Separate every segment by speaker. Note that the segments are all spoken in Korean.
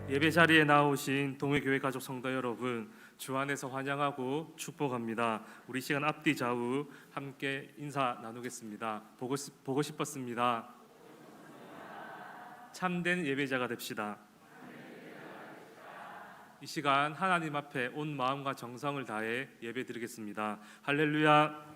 Speaker 1: 예배 자리에 나오신 동해교회 가족 성도 여러분, 주 안에서 환영하고 축복합니다. 우리 시간 앞뒤 좌우 함께 인사 나누겠습니다. 보고 싶었습니다. 참된 예배자가 됩시다. 이 시간 하나님 앞에 온 마음과 정성을 다해 예배드리겠습니다. 할렐루야.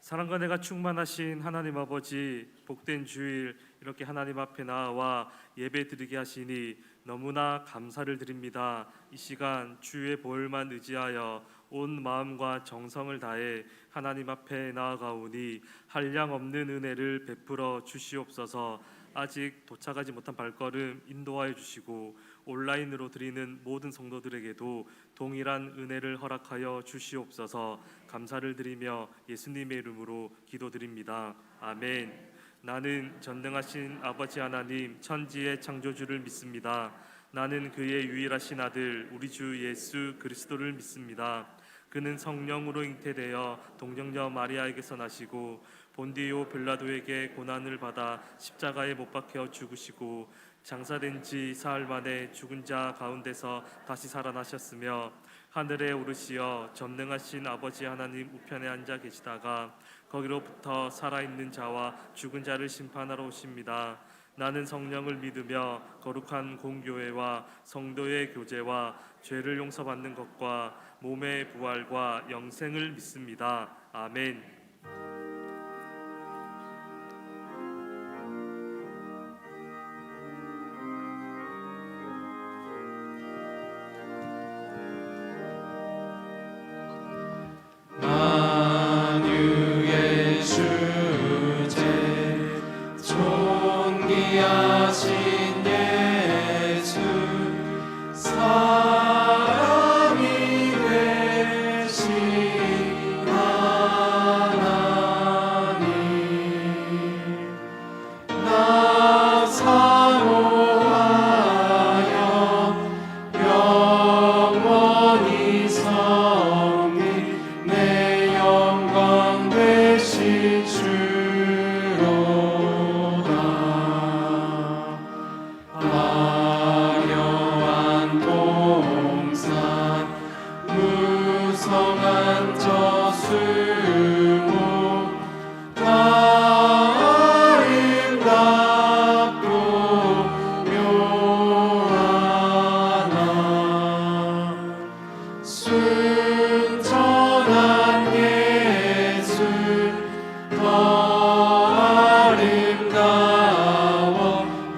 Speaker 1: 사랑과 은혜가 충만하신 하나님 아버지, 복된 주일 이렇게 하나님 앞에 나와 예배 드리게 하시니 너무나 감사를 드립니다. 이 시간 주의 보혈만 의지하여 온 마음과 정성을 다해 하나님 앞에 나아가오니 한량없는 은혜를 베풀어 주시옵소서. 아직 도착하지 못한 발걸음 인도하여 주시고 온라인으로 드리는 모든 성도들에게도 동일한 은혜를 허락하여 주시옵소서. 감사를 드리며 예수님의 이름으로 기도드립니다. 아멘. 나는 전능하신 아버지 하나님 천지의 창조주를 믿습니다. 나는 그의 유일하신 아들 우리 주 예수 그리스도를 믿습니다. 그는 성령으로 잉태되어 동정녀 마리아에게서 나시고 본디오 빌라도에게 고난을 받아 십자가에 못 박혀 죽으시고 장사된 지 사흘 만에 죽은 자 가운데서 다시 살아나셨으며 하늘에 오르시어 전능하신 아버지 하나님 우편에 앉아 계시다가 거기로부터 살아있는 자와 죽은 자를 심판하러 오십니다. 나는 성령을 믿으며 거룩한 공교회와 성도의 교제와 죄를 용서받는 것과 몸의 부활과 영생을 믿습니다. 아멘.
Speaker 2: 만유의 주제 존귀하신 예수 사람이 되신 하나님 나 사모하여 영원히 섬기 내 영광 되신 주로다. 화려한 동산 무성한 저수목 아름답고 묘하나 순전한 예수 더 아름다워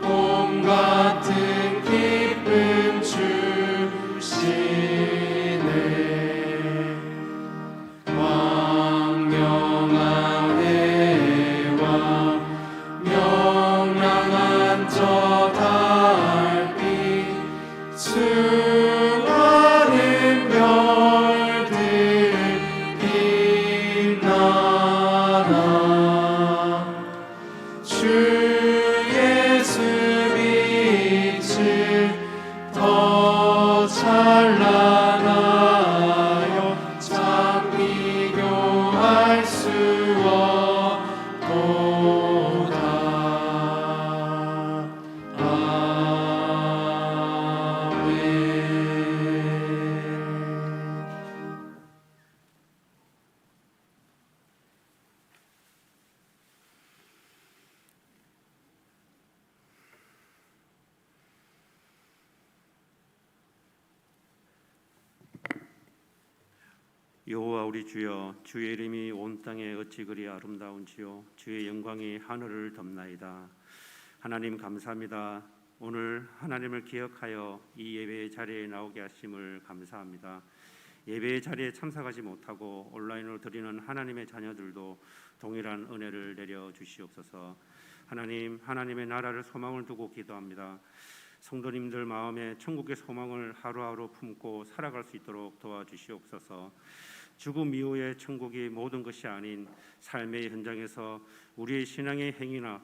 Speaker 2: 봄 같은 기쁨 주시네. 왕명한 해와 명랑한 저 달빛 수많은 별들 빛나나 주 예수 빛을 더 찬란하여 참 비교할 수 없도다.
Speaker 3: 여호와 우리 주여, 주의 이름이 온 땅에 어찌 그리 아름다운지요. 주의 영광이 하늘을 덮나이다. 하나님 감사합니다. 오늘 하나님을 기억하여 이 예배의 자리에 나오게 하심을 감사합니다. 예배의 자리에 참석하지 못하고 온라인으로 드리는 하나님의 자녀들도 동일한 은혜를 내려 주시옵소서. 하나님, 하나님의 나라를 소망을 두고 기도합니다. 성도님들 마음에 천국의 소망을 하루하루 품고 살아갈 수 있도록 도와주시옵소서. 죽음 이후의 천국이 모든 것이 아닌 삶의 현장에서 우리의 신앙의 행위나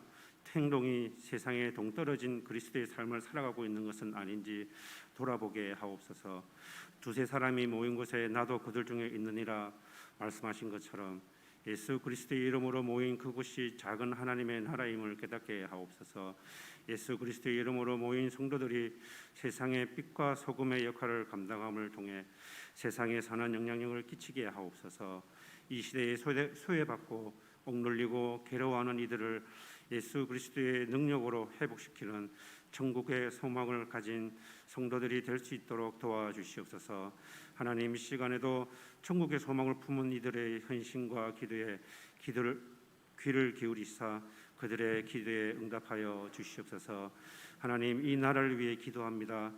Speaker 3: 행동이 세상에 동떨어진 그리스도의 삶을 살아가고 있는 것은 아닌지 돌아보게 하옵소서. 두세 사람이 모인 곳에 나도 그들 중에 있느니라 말씀하신 것처럼 예수 그리스도의 이름으로 모인 그곳이 작은 하나님의 나라임을 깨닫게 하옵소서. 예수 그리스도의 이름으로 모인 성도들이 세상의 빛과 소금의 역할을 감당함을 통해 세상에 선한 영향력을 끼치게 하옵소서. 이 시대에 소외받고 억눌리고 괴로워하는 이들을 예수 그리스도의 능력으로 회복시키는 천국의 소망을 가진 성도들이 될 수 있도록 도와주시옵소서. 하나님, 이 시간에도 천국의 소망을 품은 이들의 헌신과 기도에 귀를 기울이사 그들의 기도에 응답하여 주시옵소서. 하나님, 이 나라를 위해 기도합니다.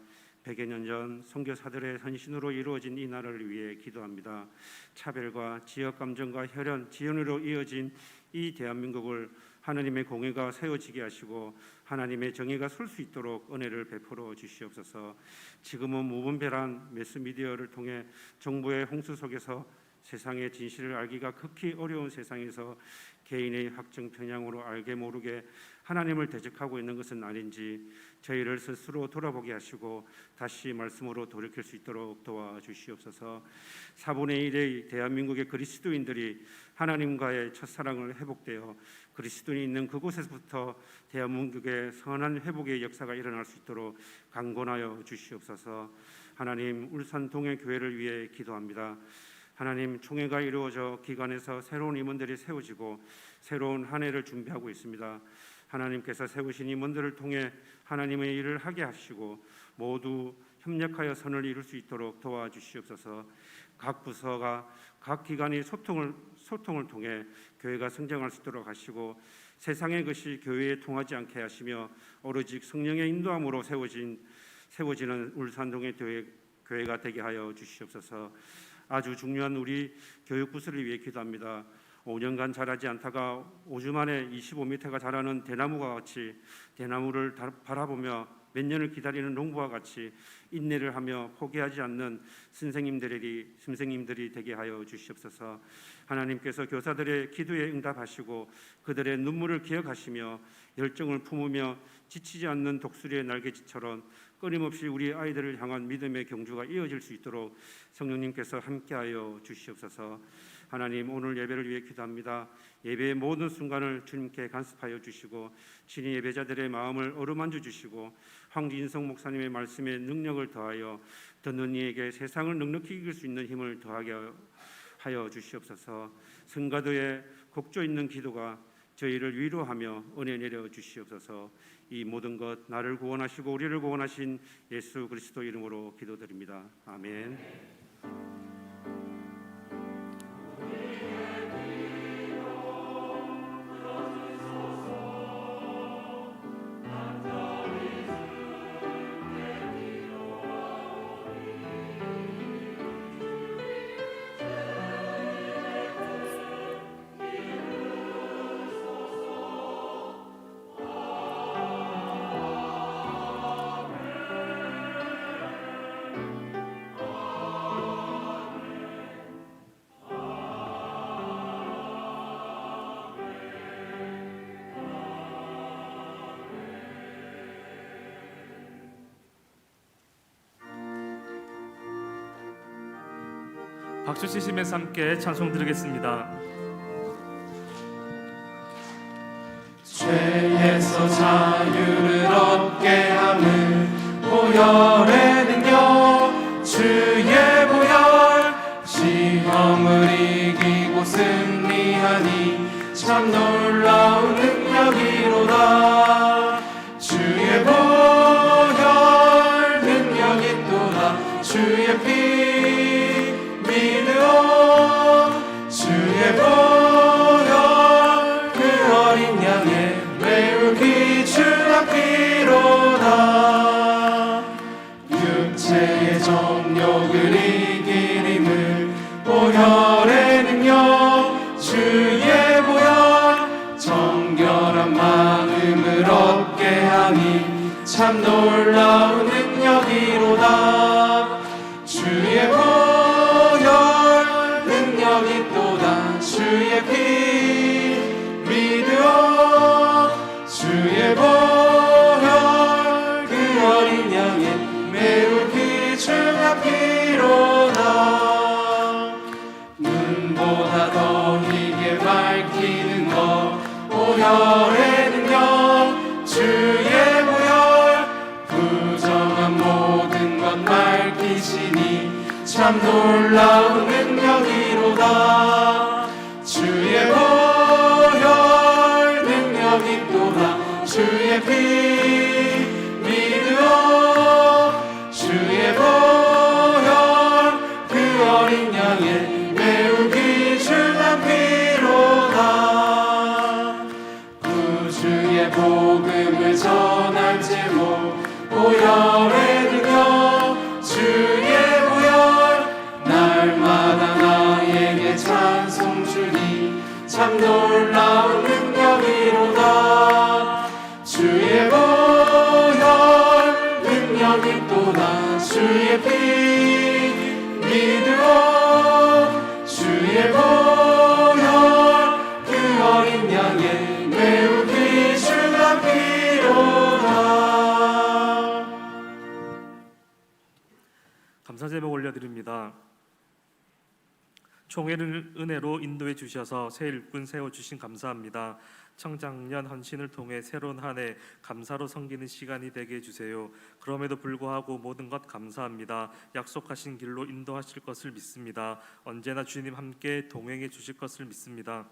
Speaker 3: 100여 년 전 선교사들의 헌신으로 이루어진 이 나라를 위해 기도합니다. 차별과 지역 감정과 혈연, 지연으로 이어진 이 대한민국을 하나님의 공의가 세워지게 하시고 하나님의 정의가 설 수 있도록 은혜를 베풀어 주시옵소서. 지금은 무분별한 매스미디어를 통해 정부의 홍수 속에서 세상의 진실을 알기가 극히 어려운 세상에서 개인의 확정 편향으로 알게 모르게 하나님을 대적하고 있는 것은 아닌지 저희를 스스로 돌아보게 하시고 다시 말씀으로 돌이킬 수 있도록 도와주시옵소서. 4분의 1의 대한민국의 그리스도인들이 하나님과의 첫사랑을 회복되어 그리스도인이 있는 그곳에서부터 대한민국의 선한 회복의 역사가 일어날 수 있도록 강권하여 주시옵소서. 하나님, 울산 동해 교회를 위해 기도합니다. 하나님, 총회가 이루어져 기관에서 새로운 임원들이 세워지고 새로운 한 해를 준비하고 있습니다. 하나님께서 세우신 임원들을 통해 하나님의 일을 하게 하시고 모두 협력하여 선을 이룰 수 있도록 도와주시옵소서. 각 부서가 각 기관이 소통을 통해 교회가 성장할 수 있도록 하시고 세상의 것이 교회에 통하지 않게 하시며 오로지 성령의 인도함으로 세워지는 울산동의 교회가 되게 하여 주시옵소서. 아주 중요한 우리 교육부서를 위해 기도합니다. 5년간 자라지 않다가 5주 만에 25m가 자라는 대나무와 같이 대나무를 바라보며 몇 년을 기다리는 농부와 같이 인내를 하며 포기하지 않는 선생님들이 되게 하여 주시옵소서. 하나님께서 교사들의 기도에 응답하시고 그들의 눈물을 기억하시며 열정을 품으며 지치지 않는 독수리의 날개짓처럼 끊임없이 우리 아이들을 향한 믿음의 경주가 이어질 수 있도록 성령님께서 함께하여 주시옵소서. 하나님, 오늘 예배를 위해 기도합니다. 예배의 모든 순간을 주님께 간섭하여 주시고 친히 예배자들의 마음을 어루만져 주시고 황진성 목사님의 말씀에 능력을 더하여 듣는 이에게 세상을 넉넉히 이길 수 있는 힘을 더하게 하여 주시옵소서. 성가도의 곡조 있는 기도가 저희를 위로하며 은혜 내려 주시옵소서. 이 모든 것 나를 구원하시고 우리를 구원하신 예수 그리스도 이름으로 기도드립니다. 아멘.
Speaker 1: 박수 치시면서 함께 찬송 드리겠습니다.
Speaker 2: 죄에서 자유를 얻게 하는 보혈의 능력, 주의 보혈, 시험을 이기고 승리하니 참 놀라운 능력이로다. 주의 보혈 능력 있도다. 주의 피 믿으오. 주의 보혈 그 어린 양의 매우 귀중한 피로다. 육체의 정욕을 이긴 힘을 참 놀라운 능력이로다. 주의 보혈 능력이 있도다. 주의 피 믿으오. 주의 보혈 그 어린 양의 매우 귀중한 피로다. 눈보다 더 희게 밝히는 것 보혈의 능력. 주의 보혈 부정한 모든 것 밝히시니 참 놀라운 능력이로다. 주의 보혈 능력이 있도다. 주의 피 믿으오. 주의 보혈 그 어린 양의 매우 귀중한 피로다. 구주의 복음을 전할 제목 보혈의 능력. 주의 보혈 날마다 나에게 찬송 주니 참 놀라운 능력이로다. 주의 보혈 능력이 있도다. 주의 피 믿으오. 주의 보혈 그 어린 양의 매우 귀중한 피로다.
Speaker 1: 감사 제목 올려드립니다. 총회를 은혜로 인도해 주셔서 새 일꾼 세워주신 감사합니다. 청장년 헌신을 통해 새로운 한 해 감사로 섬기는 시간이 되게 해주세요. 그럼에도 불구하고 모든 것 감사합니다. 약속하신 길로 인도하실 것을 믿습니다. 언제나 주님 함께 동행해 주실 것을 믿습니다.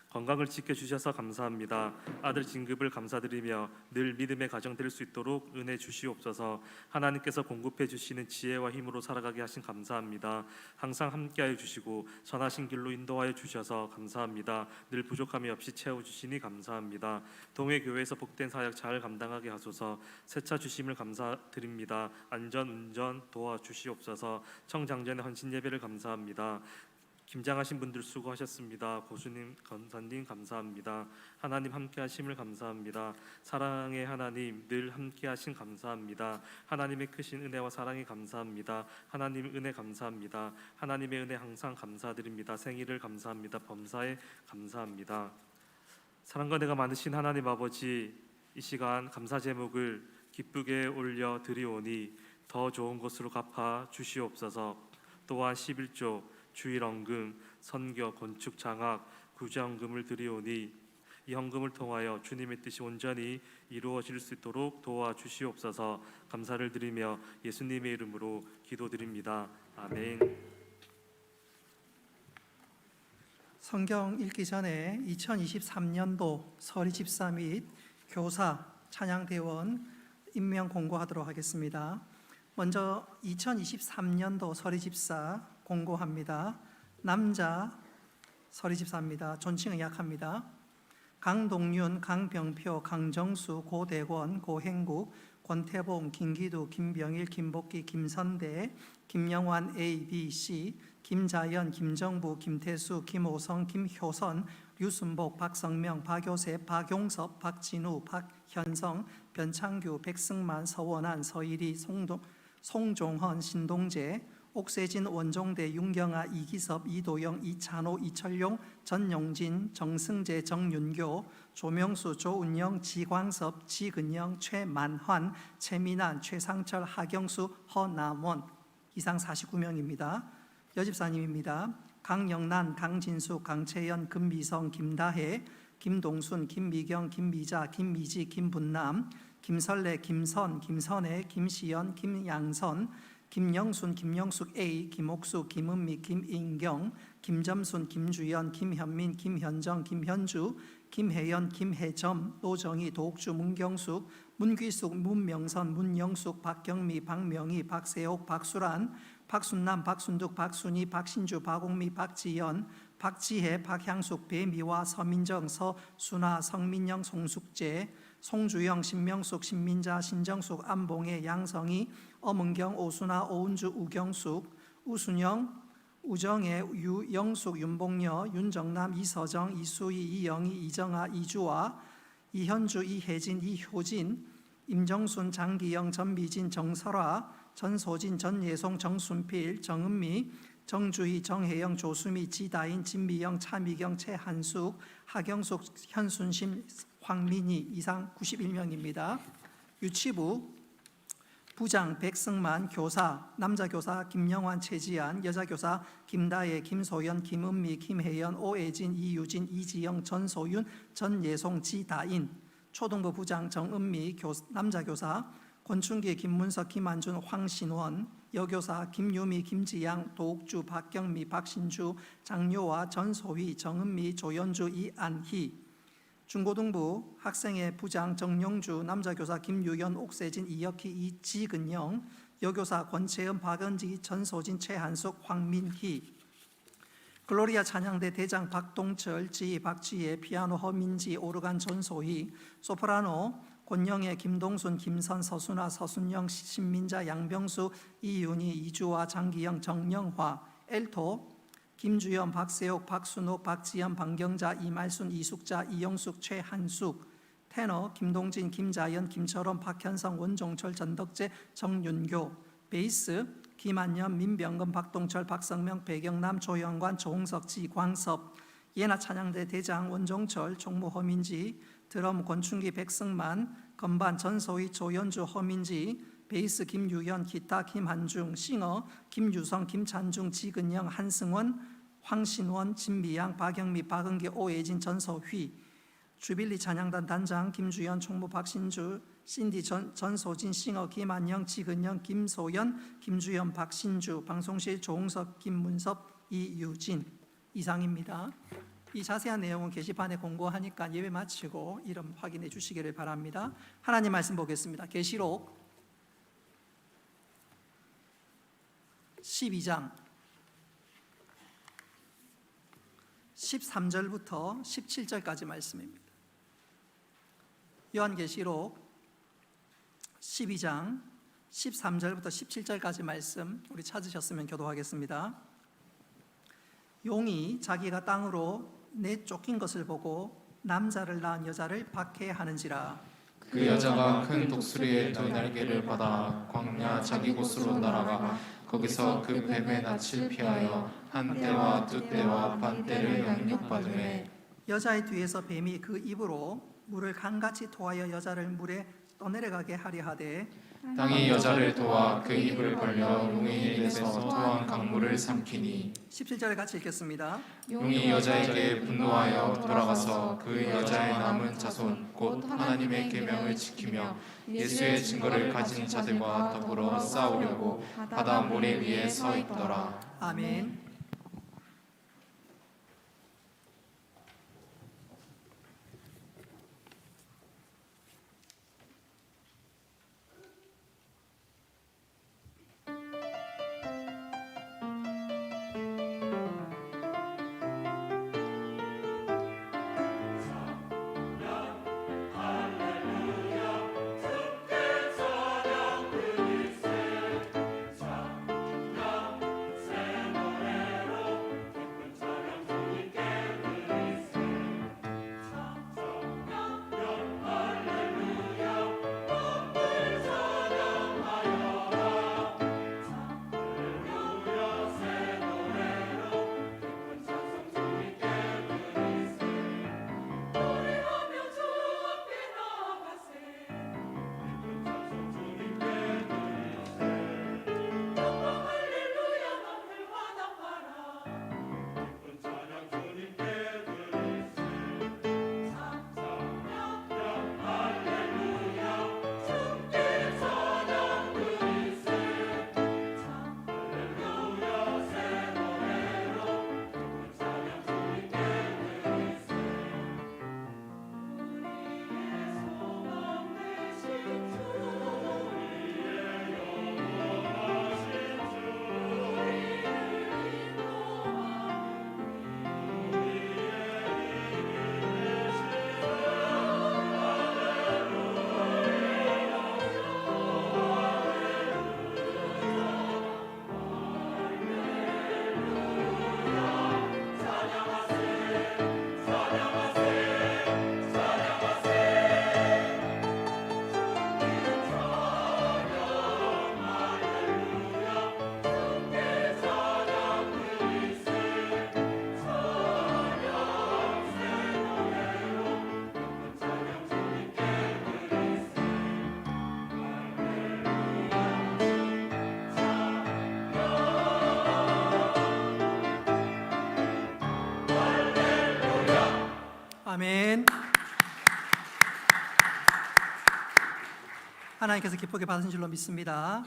Speaker 1: 건강을 지켜주셔서 감사합니다. 아들 진급을 감사드리며 늘 믿음의 가정 될 수 있도록 은혜 주시옵소서. 하나님께서 공급해 주시는 지혜와 힘으로 살아가게 하신 감사합니다. 항상 함께하여 주시고 선하신 길로 인도하여 주셔서 감사합니다. 늘 부족함이 없이 채워주시니 감사합니다. 동해교회에서 복된 사역 잘 감당하게 하소서. 새차 주심을 감사드립니다. 안전 운전 도와주시옵소서. 청장전의 헌신 예배를 감사합니다. 김장하신 분들 수고하셨습니다. 고수님, 권사님 감사합니다. 하나님 함께하심을 감사합니다. 사랑의 하나님 늘 함께하신 감사합니다. 하나님의 크신 은혜와 사랑이 감사합니다. 하나님 은혜 감사합니다. 하나님의 은혜 항상 감사드립니다. 생일을 감사합니다. 범사에 감사합니다. 사랑과 은혜가 많으신 하나님 아버지, 이 시간 감사 제목을 기쁘게 올려 드리오니 더 좋은 것으로 갚아 주시옵소서. 또한 11조 주일 헌금, 선교, 건축, 장학, 구제 헌금을 드리오니 이 헌금을 통하여 주님의 뜻이 온전히 이루어질 수 있도록 도와주시옵소서. 감사를 드리며 예수님의 이름으로 기도드립니다. 아멘.
Speaker 4: 성경 읽기 전에 2023년도 서리집사 및 교사, 찬양대원 임명 공고하도록 하겠습니다. 먼저 2023년도 서리집사 공고합니다. 남자 서리집사입니다. 존칭 의약합니다. 강동윤, 강병표, 강정수, 고대권, 고행국, 권태봉, 김기두, 김병일, 김복기, 김선대, 김영환 A, B, C, 김자연, 김정부, 김태수, 김호성, 김효선, 류순복, 박성명, 박요셉, 박용섭, 박진우, 박현성, 변창규, 백승만, 서원한, 서일이, 송종헌, 신동재, 옥세진, 원종대, 윤경아, 이기섭, 이도영, 이찬호, 이철용, 전용진, 정승재, 정윤교, 조명수, 조은영, 지광섭, 지근영, 최만환, 최민환, 최상철, 하경수, 허남원. 이상 49명입니다. 여집사님입니다. 강영란, 강진수, 강채연, 금미성, 김다혜, 김동순, 김미경, 김미자, 김미지, 김분남, 김설래, 김선, 김선혜, 김시연, 김양선, 김영순, 김영숙 A, 김옥수, 김은미, 김인경, 김점순, 김주연, 김현민, 김현정, 김현주, 김혜연, 김혜점, 노정희, 도옥주, 문경숙, 문귀숙, 문명선, 문영숙, 박경미, 박명희, 박세옥, 박수란, 박순남, 박순득, 박순희, 박신주, 박옥미, 박지연, 박지혜, 박향숙, 배미화, 서민정, 서순아, 성민영, 송숙재, 송주영, 신명숙, 신민자, 신정숙, 안봉혜, 양성희, 엄은경, 오순아, 오은주, 우경숙, 우순영, 우정혜, 유영숙, 윤봉여, 윤정남, 이서정, 이수희, 이영희, 이정아, 이주아, 이현주, 이혜진, 이효진, 임정순, 장기영, 전미진, 정설아, 전소진, 전예송, 정순필, 정은미, 정주희, 정혜영, 조수미, 지다인, 진미영, 차미경, 최한숙, 하경숙, 현순심, 황민희 이상 91명입니다. 유치부 부장 백승만, 교사 남자 교사 김영환, 최지안, 여자 교사 김다혜, 김소연, 김은미, 김혜연, 오애진, 이유진, 이지영, 전소윤, 전예송, 지다인. 초등부 부장 정은미, 남자 교사 권춘기, 김문석, 김한준, 황신원, 여교사 김유미, 김지양, 도옥주, 박경미, 박신주, 장요와, 전소희, 정은미, 조연주, 이안희. 중고등부 학생회 부장 정영주, 남자 교사 김유연, 옥세진, 이혁희, 이지근영, 여교사 권채은, 박은지, 전소진, 최한숙, 황민희. 글로리아 찬양대 대장 박동철, 지휘 박지혜, 피아노 허민지, 오르간 전소희, 소프라노 권영애, 김동순, 김선, 서순아, 서순영, 신민자, 양병수, 이윤희, 이주화, 장기영, 정영화. 엘토 김주연, 박세옥, 박순욱, 박지연, 방경자, 이말순, 이숙자, 이영숙, 최한숙. 테너 김동진, 김자연, 김철원, 박현성, 원종철, 전덕재, 정윤교. 베이스 김한연, 민병근, 박동철, 박성명, 배경남, 조영관, 조홍석, 지광섭. 예나 찬양대 대장 원종철, 총무 허민지. 드럼 권춘기, 백승만. 건반 전소희, 조연주, 허민지. 베이스 김유연, 기타 김한중. 싱어 김유성, 김찬중, 지근영, 한승원, 황신원, 진미양, 박영미, 박은기, 오혜진, 전서휘. 주빌리 찬양단 단장 김주연, 총무 박신주. 신디 전소진, 싱어 김한영, 지근영, 김소연, 김주연, 박신주. 방송실 조홍석, 김문섭, 이유진. 이상입니다. 이 자세한 내용은 게시판에 공고하니까 예배 마치고 이름 확인해 주시기를 바랍니다. 하나님 말씀 보겠습니다. 계시록 12장 13절부터 17절까지 말씀입니다. 요한계시록 12장 13절부터 17절까지 말씀 우리 찾으셨으면 교도하겠습니다. 용이 자기가 땅으로 내쫓긴 것을 보고 남자를 낳은 여자를 박해하는지라.
Speaker 2: 그 여자가 큰 독수리의 두 날개를 받아 광야 자기 곳으로 날아가 거기서 그 뱀의 낯을 피하여 한 때와 두 때와 반 때를 양육받으매
Speaker 4: 여자의 뒤에서 뱀이 그 입으로 물을 강같이 토하여 여자를 물에 떠내려가게 하려 하되
Speaker 2: 땅이 여자를 도와 그 입을 벌려 용의 입에서 토한 강물을 삼키니
Speaker 4: 17절 같이 읽겠습니다.
Speaker 2: 용이 여자에게 분노하여 돌아가서 그 여자의 남은 자손 곧 하나님의 계명을 지키며 예수의 증거를 가진 자들과 더불어 싸우려고 바다 모래 위에 서 있더라.
Speaker 4: 아멘. 하나님께서 기쁘게 받으신 줄로 믿습니다.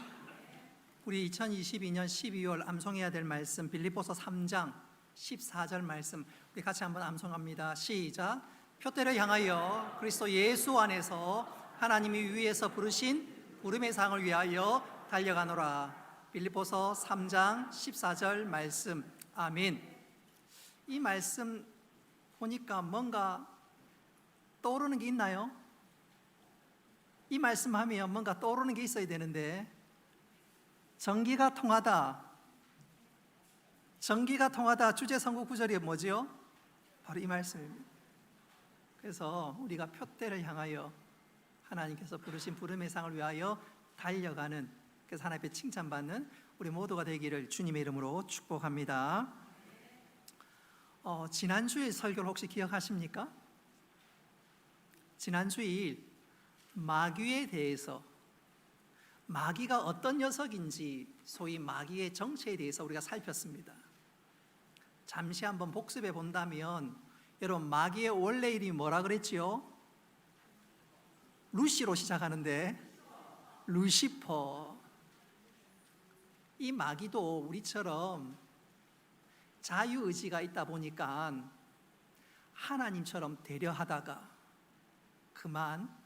Speaker 4: 우리 2022년 12월 암송해야 될 말씀 빌립보서 3장 14절 말씀 우리 같이 한번 암송합니다. 시작. 표대를 향하여 그리스도 예수 안에서 하나님이 위에서 부르신 부름의 상을 위하여 달려가노라. 빌립보서 3장 14절 말씀. 아멘. 이 말씀 보니까 뭔가 떠오르는 게 있나요? 이 말씀하면 뭔가 떠오르는 게 있어야 되는데, 전기가 통하다. 전기가 통하다 주제 선고 구절이 뭐지요? 바로 이 말씀입니다. 그래서 우리가 표대를 향하여 하나님께서 부르신 부름의 상을 위하여 달려가는, 그래서 하나님 앞에 칭찬받는 우리 모두가 되기를 주님의 이름으로 축복합니다. 지난주일 설교를 혹시 기억하십니까? 지난주일 마귀에 대해서, 마귀가 어떤 녀석인지, 소위 마귀의 정체에 대해서 우리가 살폈습니다. 잠시 한번 복습해 본다면, 여러분 마귀의 원래 이름이 뭐라 그랬지요? 루시로 시작하는데 루시퍼. 이 마귀도 우리처럼 자유의지가 있다 보니까 하나님처럼 되려 하다가 그만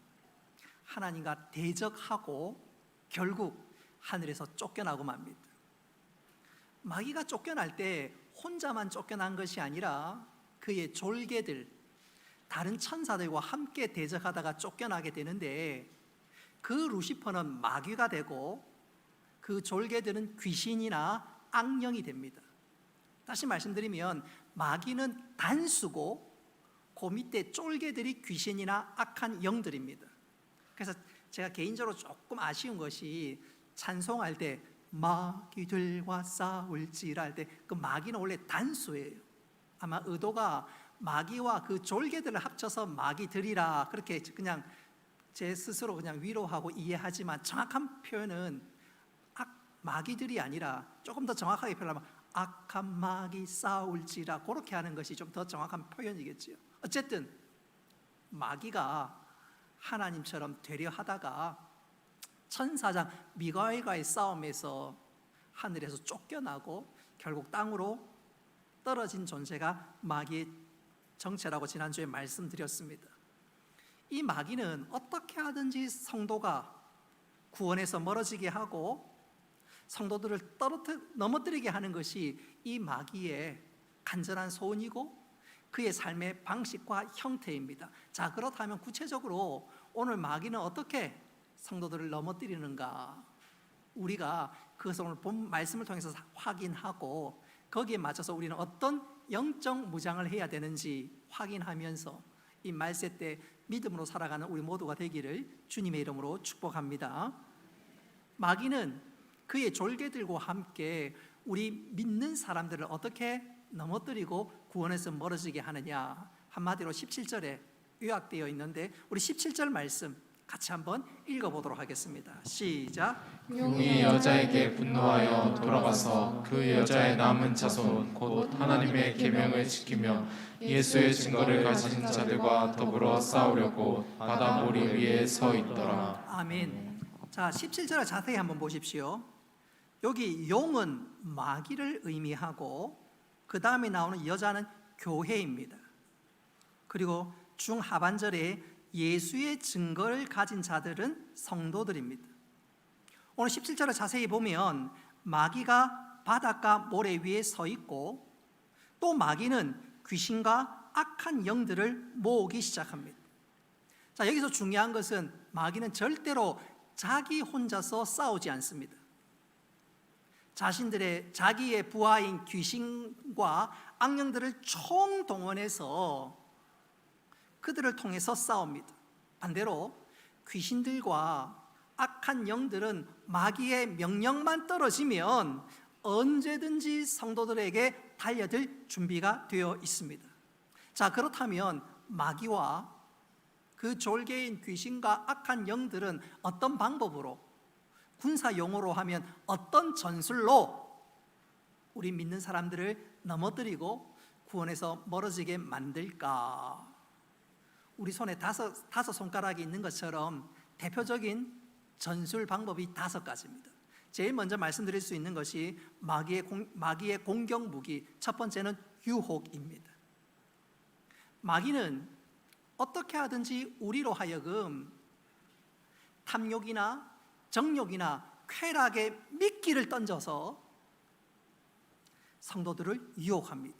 Speaker 4: 하나님과 대적하고 결국 하늘에서 쫓겨나고 맙니다. 마귀가 쫓겨날 때 혼자만 쫓겨난 것이 아니라 그의 졸개들, 다른 천사들과 함께 대적하다가 쫓겨나게 되는데, 그 루시퍼는 마귀가 되고 그 졸개들은 귀신이나 악령이 됩니다. 다시 말씀드리면 마귀는 단수고 그 밑에 쫄개들이 귀신이나 악한 영들입니다. 그래서 제가 개인적으로 조금 아쉬운 것이, 찬송할 때 마귀들과 싸울지라 할 때 그 마귀는 원래 단수예요. 아마 의도가 마귀와 그 졸개들을 합쳐서 마귀들이라 그렇게 그냥 제 스스로 그냥 위로하고 이해하지만, 정확한 표현은 마귀들이 아니라 조금 더 정확하게 표현하면 악한 마귀 싸울지라, 그렇게 하는 것이 좀 더 정확한 표현이겠지요. 어쨌든 마귀가 하나님처럼 되려 하다가 천사장 미가엘과의 싸움에서 하늘에서 쫓겨나고 결국 땅으로 떨어진 존재가 마귀의 정체라고 지난주에 말씀드렸습니다. 이 마귀는 어떻게 하든지 성도가 구원에서 멀어지게 하고 성도들을 넘어뜨리게 하는 것이 이 마귀의 간절한 소원이고 그의 삶의 방식과 형태입니다. 자, 그렇다면 구체적으로 오늘 마귀는 어떻게 성도들을 넘어뜨리는가, 우리가 그것을 오늘 본 말씀을 통해서 확인하고 거기에 맞춰서 우리는 어떤 영적 무장을 해야 되는지 확인하면서 이 말세 때 믿음으로 살아가는 우리 모두가 되기를 주님의 이름으로 축복합니다. 마귀는 그의 졸개들과 함께 우리 믿는 사람들을 어떻게 넘어뜨리고 구원에서 멀어지게 하느냐, 한마디로 17절에 요약되어 있는데 우리 17절 말씀 같이 한번 읽어보도록 하겠습니다. 시작.
Speaker 2: 용이 여자에게 분노하여 돌아가서 그 여자의 남은 자손 곧 하나님의 계명을 지키며 예수의 증거를 가진 자들과 더불어 싸우려고 바다모리 위에 서 있더라.
Speaker 4: 아멘. 자, 17절을 자세히 한번 보십시오. 여기 용은 마귀를 의미하고 그 다음에 나오는 여자는 교회입니다. 그리고 중하반절에 예수의 증거를 가진 자들은 성도들입니다. 오늘 17절을 자세히 보면 마귀가 바닷가 모래 위에 서 있고 또 마귀는 귀신과 악한 영들을 모으기 시작합니다. 자, 여기서 중요한 것은 마귀는 절대로 자기 혼자서 싸우지 않습니다. 자기의 부하인 귀신과 악령들을 총동원해서 그들을 통해서 싸웁니다. 반대로 귀신들과 악한 영들은 마귀의 명령만 떨어지면 언제든지 성도들에게 달려들 준비가 되어 있습니다. 자, 그렇다면 마귀와 그 졸개인 귀신과 악한 영들은 어떤 방법으로, 군사 용어로 하면 어떤 전술로 우리 믿는 사람들을 넘어뜨리고 구원에서 멀어지게 만들까? 우리 손에 다섯 손가락이 있는 것처럼 대표적인 전술 방법이 5가지입니다. 제일 먼저 말씀드릴 수 있는 것이 마귀의 공격 무기, 첫 번째는 유혹입니다. 마귀는 어떻게 하든지 우리로 하여금 탐욕이나 정욕이나 쾌락에 미끼를 던져서 성도들을 유혹합니다.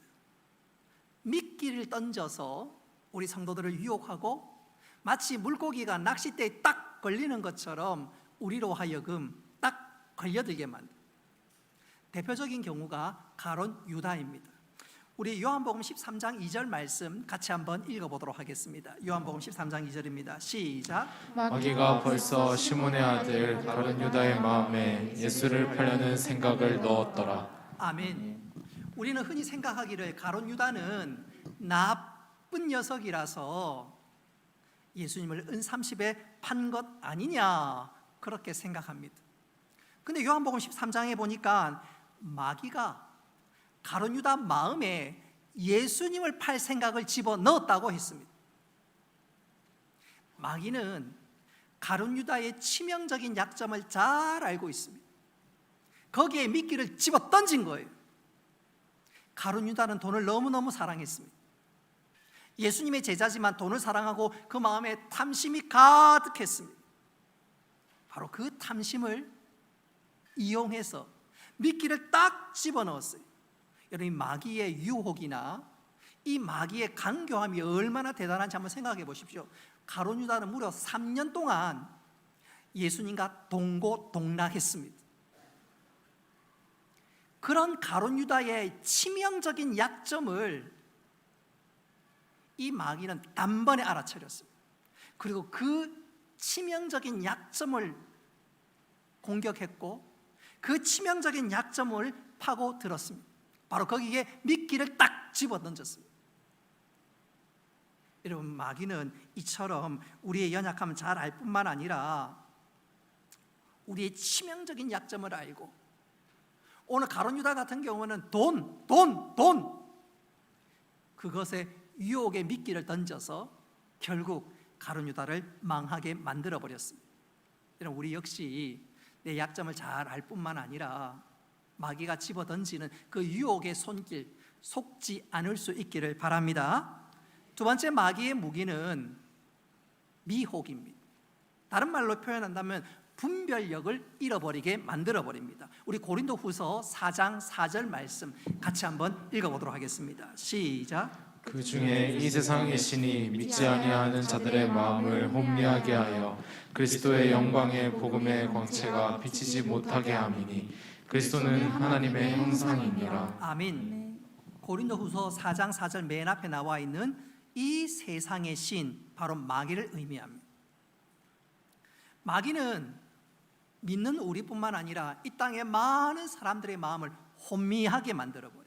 Speaker 4: 미끼를 던져서 우리 성도들을 유혹하고 마치 물고기가 낚싯대에 딱 걸리는 것처럼 우리로 하여금 딱 걸려들게 만듭니다. 대표적인 경우가 가론 유다입니다. 우리 요한복음 13장 2절 말씀 같이 한번 읽어보도록 하겠습니다. 요한복음 13장 2절입니다. 시작.
Speaker 2: 마귀가 벌써 시몬의 아들 가룟 유다의 마음에 예수를 팔려는 생각을 넣었더라.
Speaker 4: 아멘. 우리는 흔히 생각하기를 가룟 유다는 나쁜 녀석이라서 예수님을 은30에 판 것 아니냐 그렇게 생각합니다. 근데 요한복음 13장에 보니까 마귀가 가룟 유다 마음에 예수님을 팔 생각을 집어넣었다고 했습니다. 마귀는 가룟 유다의 치명적인 약점을 잘 알고 있습니다. 거기에 미끼를 집어 던진 거예요. 가룟 유다는 돈을 너무너무 사랑했습니다. 예수님의 제자지만 돈을 사랑하고 그 마음에 탐심이 가득했습니다. 바로 그 탐심을 이용해서 미끼를 딱 집어넣었어요. 여러분, 이 마귀의 유혹이나 이 마귀의 간교함이 얼마나 대단한지 한번 생각해 보십시오. 가룟 유다는 무려 3년 동안 예수님과 동고동락했습니다. 그런 가룟 유다의 치명적인 약점을 이 마귀는 단번에 알아차렸습니다. 그리고 그 치명적인 약점을 공격했고 그 치명적인 약점을 파고들었습니다. 바로 거기에 미끼를 딱 집어던졌습니다. 여러분, 마귀는 이처럼 우리의 연약함을 잘 알 뿐만 아니라 우리의 치명적인 약점을 알고, 오늘 가룟 유다 같은 경우는 돈 그것에 유혹의 미끼를 던져서 결국 가룟 유다를 망하게 만들어 버렸습니다. 여러분, 우리 역시 내 약점을 잘 알 뿐만 아니라 마귀가 집어던지는 그 유혹의 손길 속지 않을 수 있기를 바랍니다. 두 번째 마귀의 무기는 미혹입니다. 다른 말로 표현한다면 분별력을 잃어버리게 만들어버립니다. 우리 고린도후서 4장 4절 말씀 같이 한번 읽어보도록 하겠습니다. 시작.
Speaker 2: 그 중에 이 세상의 신이 믿지 아니하는 자들의 마음을 혼미하게 하여 그리스도의 영광의 복음의 광채가 비치지 못하게 함이니 그리스도는 하나님의 형상이니라.
Speaker 4: 아멘. 고린도후서 4장 4절 맨 앞에 나와 있는 이 세상의 신, 바로 마귀를 의미합니다. 마귀는 믿는 우리뿐만 아니라 이 땅의 많은 사람들의 마음을 혼미하게 만들어버려요.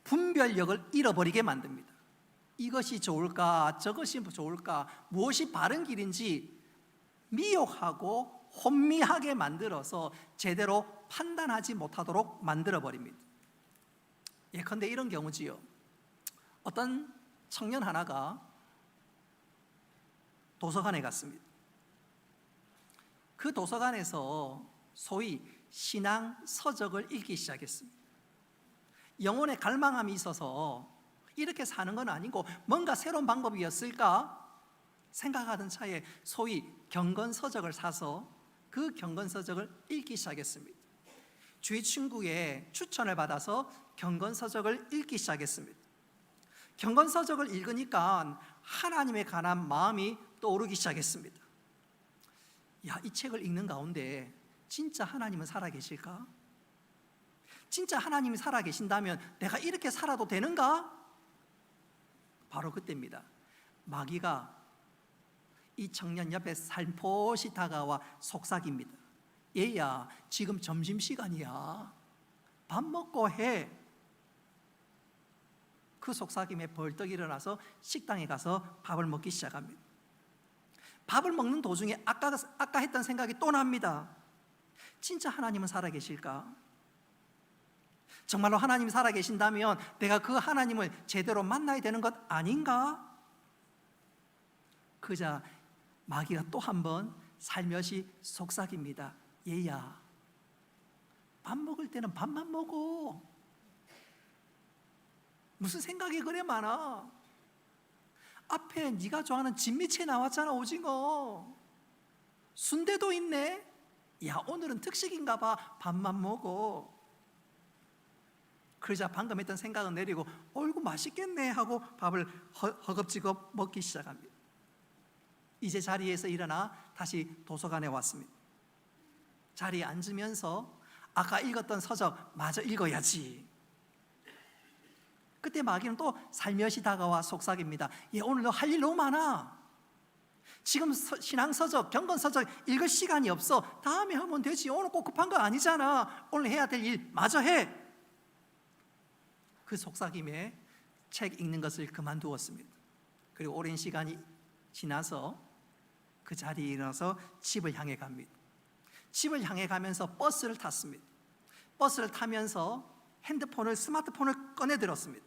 Speaker 4: 분별력을 잃어버리게 만듭니다. 이것이 좋을까, 저것이 좋을까, 무엇이 바른 길인지 미혹하고 혼미하게 만들어서 제대로 판단하지 못하도록 만들어버립니다. 예컨대 이런 경우지요. 어떤 청년 하나가 도서관에 갔습니다. 그 도서관에서 소위 신앙 서적을 읽기 시작했습니다. 영혼에 갈망함이 있어서 이렇게 사는 건 아니고 뭔가 새로운 방법이었을까 생각하던 차에 소위 경건서적을 사서 그 경건서적을 읽기 시작했습니다. 주위 친구의 추천을 받아서 경건서적을 읽기 시작했습니다. 경건서적을 읽으니까 하나님에 관한 마음이 떠오르기 시작했습니다. 야, 이 책을 읽는 가운데 진짜 하나님은 살아계실까? 진짜 하나님이 살아계신다면 내가 이렇게 살아도 되는가? 바로 그때입니다. 마귀가 이 청년 옆에 살포시 다가와 속삭입니다. 얘야, 지금 점심시간이야. 밥 먹고 해. 그 속삭임에 벌떡 일어나서 식당에 가서 밥을 먹기 시작합니다. 밥을 먹는 도중에 아까 했던 생각이 또 납니다. 진짜 하나님은 살아계실까? 정말로 하나님이 살아계신다면 내가 그 하나님을 제대로 만나야 되는 것 아닌가? 그자 마귀가 또 한 번 살며시 속삭입니다. 얘야, 밥 먹을 때는 밥만 먹어. 무슨 생각이 그래 많아? 앞에 네가 좋아하는 진미채 나왔잖아. 오징어, 순대도 있네. 야, 오늘은 특식인가 봐. 밥만 먹어. 그러자 방금 했던 생각은 내리고 어이구 맛있겠네 하고 밥을 허겁지겁 먹기 시작합니다. 이제 자리에서 일어나 다시 도서관에 왔습니다. 자리에 앉으면서 아까 읽었던 서적 마저 읽어야지. 그때 마귀는 또 살며시 다가와 속삭입니다. 얘, 오늘 너 할 일 너무 많아. 지금 신앙서적, 경건서적 읽을 시간이 없어. 다음에 하면 되지. 오늘 꼭 급한 거 아니잖아. 오늘 해야 될 일 마저 해. 그 속삭임에 책 읽는 것을 그만두었습니다. 그리고 오랜 시간이 지나서 그 자리에 일어나서 집을 향해 갑니다. 집을 향해 가면서 버스를 탔습니다. 버스를 타면서 스마트폰을 꺼내 들었습니다.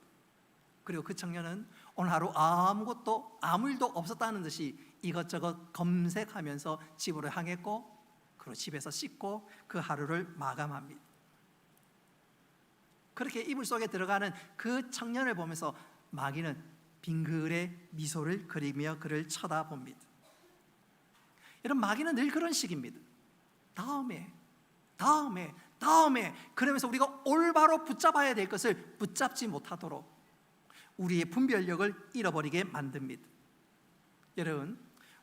Speaker 4: 그리고 그 청년은 오늘 하루 아무 일도 없었다는 듯이 이것저것 검색하면서 집으로 향했고, 그리고 집에서 씻고 그 하루를 마감합니다. 그렇게 이불 속에 들어가는 그 청년을 보면서 마귀는 빙글의 미소를 그리며 그를 쳐다봅니다. 여러분, 마귀는 늘 그런 식입니다. 다음에 그러면서 우리가 올바로 붙잡아야 될 것을 붙잡지 못하도록 우리의 분별력을 잃어버리게 만듭니다. 여러분,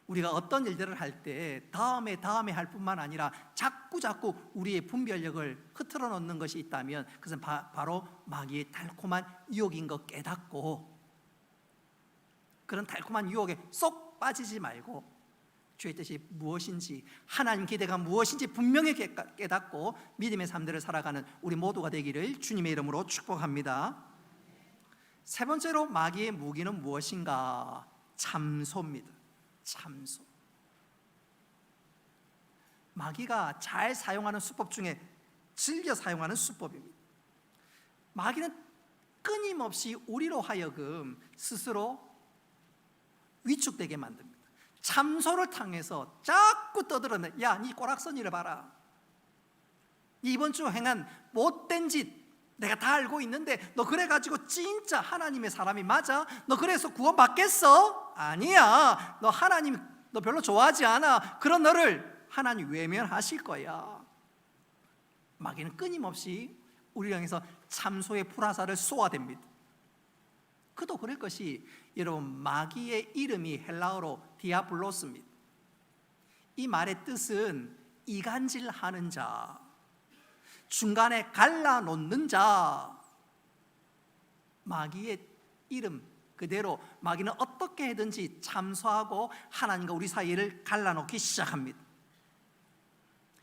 Speaker 4: 우리가 어떤 일들을 할 때 다음에 할 뿐만 아니라 자꾸 우리의 분별력을 흐트러 놓는 것이 있다면 그것은 바로 마귀의 달콤한 유혹인 것 깨닫고, 그런 달콤한 유혹에 쏙 빠지지 말고 주의 뜻이 무엇인지, 하나님 기대가 무엇인지 분명히 깨닫고 믿음의 삶들을 살아가는 우리 모두가 되기를 주님의 이름으로 축복합니다. 세 번째로 마귀의 무기는 무엇인가? 참소입니다. 참소. 마귀가 잘 사용하는 수법 중에 즐겨 사용하는 수법입니다. 마귀는 끊임없이 우리로 하여금 스스로 위축되게 만듭니다. 참소를 통해서 자꾸 떠들어내. 야, 네 꼬락서니를 봐라. 네 이번 주 행한 못된 짓 내가 다 알고 있는데 너 그래가지고 진짜 하나님의 사람이 맞아? 너 그래서 구원 받겠어? 아니야. 너 하나님 너 별로 좋아하지 않아. 그런 너를 하나님 외면하실 거야. 마귀는 끊임없이 우리를 향해서 참소의 불화살을 쏘아댑니다. 그도 그럴 것이, 여러분, 마귀의 이름이 헬라어로 디아블로스입니다. 이 말의 뜻은 이간질하는 자, 중간에 갈라놓는 자. 마귀의 이름 그대로 마귀는 어떻게 해든지 참소하고 하나님과 우리 사이를 갈라놓기 시작합니다.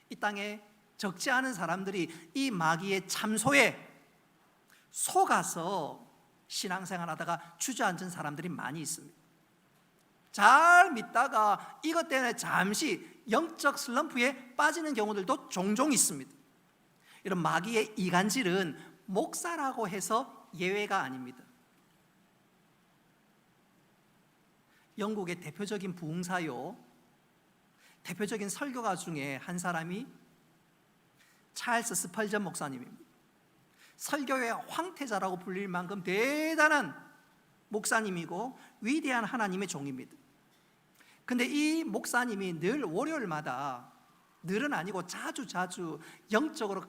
Speaker 4: 이 땅에 적지 않은 사람들이 이 마귀의 참소에 속아서 신앙생활하다가 주저앉은 사람들이 많이 있습니다. 잘 믿다가 이것 때문에 잠시 영적 슬럼프에 빠지는 경우들도 종종 있습니다. 이런 마귀의 이간질은 목사라고 해서 예외가 아닙니다. 영국의 대표적인 부흥사요, 대표적인 설교가 중에 한 사람이 찰스 스펄전 목사님입니다. 설교의 황태자라고 불릴 만큼 대단한 목사님이고 위대한 하나님의 종입니다. 근데 이 목사님이 늘 월요일마다, 늘은 아니고 자주 영적으로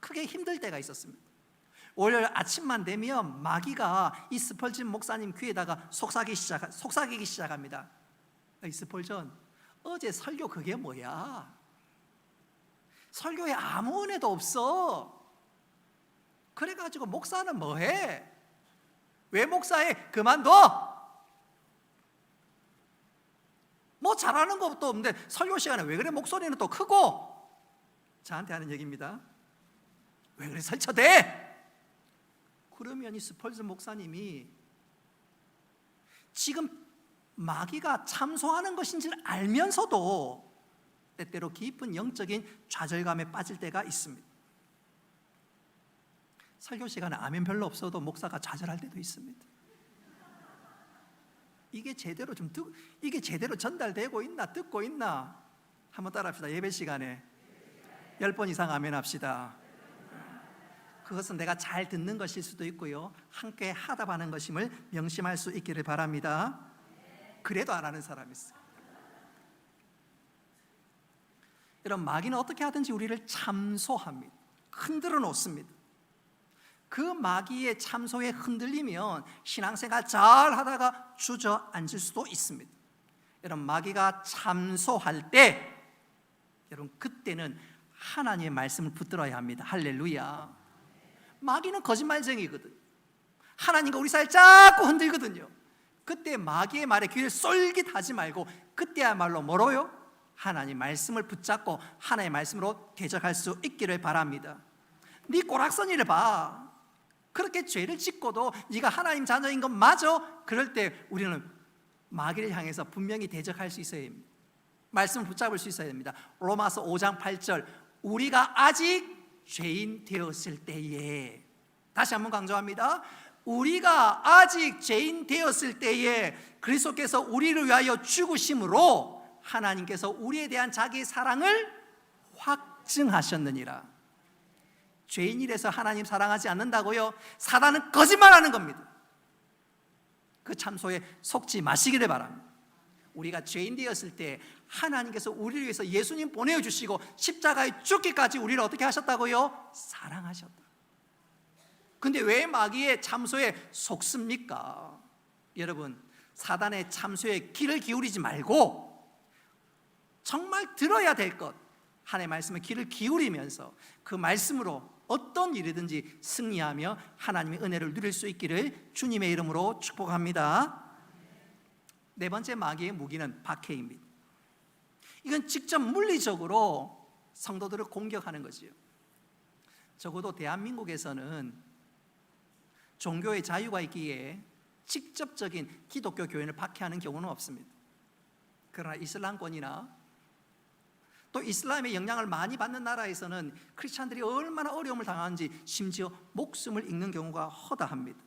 Speaker 4: 크게 힘들 때가 있었습니다. 월요일 아침만 되면 마귀가 이 스펄전 목사님 귀에다가 속삭이기 시작합니다. 이 스펄전, 어제 설교 그게 뭐야? 설교에 아무 은혜도 없어. 그래가지고 목사는 뭐해? 왜 목사해? 그만둬. 뭐 잘하는 것도 없는데 설교 시간에 왜 그래? 목소리는 또 크고. 저한테 하는 얘기입니다. 왜 그래 설쳐대? 그러면 이 스펄전 목사님이 지금 마귀가 참소하는 것인지를 알면서도 때때로 깊은 영적인 좌절감에 빠질 때가 있습니다. 설교 시간에 아멘 별로 없어도 목사가 좌절할 때도 있습니다. 이게 제대로 전달되고 있나, 듣고 있나? 한번 따라합시다. 예배 시간에 10번 이상 아멘 합시다. 그것은 내가 잘 듣는 것일 수도 있고요, 함께 하답하는 것임을 명심할 수 있기를 바랍니다. 그래도 안 하는 사람이 있어요. 이런 마귀는 어떻게 하든지 우리를 참소합니다. 흔들어 놓습니다. 그 마귀의 참소에 흔들리면 신앙생활 잘 하다가 주저앉을 수도 있습니다. 여러분, 마귀가 참소할 때 여러분 그때는 하나님의 말씀을 붙들어야 합니다. 할렐루야. 마귀는 거짓말쟁이거든. 하나님과 우리 사이를 자꾸 흔들거든요. 그때 마귀의 말에 귀를 쏠깃하지 말고 그때야말로 뭐로요? 하나님 말씀을 붙잡고 하나님의 말씀으로 대적할 수 있기를 바랍니다. 네 꼬락서니를 봐. 그렇게 죄를 짓고도 네가 하나님 자녀인 건 맞아? 그럴 때 우리는 마귀를 향해서 분명히 대적할 수 있어야 됩니다. 말씀을 붙잡을 수 있어야 됩니다. 로마서 5장 8절, 우리가 아직 죄인 되었을 때에, 다시 한번 강조합니다. 우리가 아직 죄인 되었을 때에 그리스도께서 우리를 위하여 죽으심으로 하나님께서 우리에 대한 자기의 사랑을 확증하셨느니라. 죄인이라서 하나님 사랑하지 않는다고요? 사단은 거짓말하는 겁니다. 그 참소에 속지 마시기를 바랍니다. 우리가 죄인 되었을 때 하나님께서 우리를 위해서 예수님 보내주시고 십자가에 죽기까지 우리를 어떻게 하셨다고요? 사랑하셨다. 근데 왜 마귀의 참소에 속습니까? 여러분, 사단의 참소에 귀를 기울이지 말고 정말 들어야 될 것, 하나님의 말씀에 귀를 기울이면서 그 말씀으로 어떤 일이든지 승리하며 하나님의 은혜를 누릴 수 있기를 주님의 이름으로 축복합니다. 네 번째 마귀의 무기는 박해입니다. 이건 직접 물리적으로 성도들을 공격하는 거지요. 적어도 대한민국에서는 종교의 자유가 있기에 직접적인 기독교 교인을 박해하는 경우는 없습니다. 그러나 이슬람권이나 또 이슬람의 영향을 많이 받는 나라에서는 크리스찬들이 얼마나 어려움을 당하는지 심지어 목숨을 잃는 경우가 허다합니다.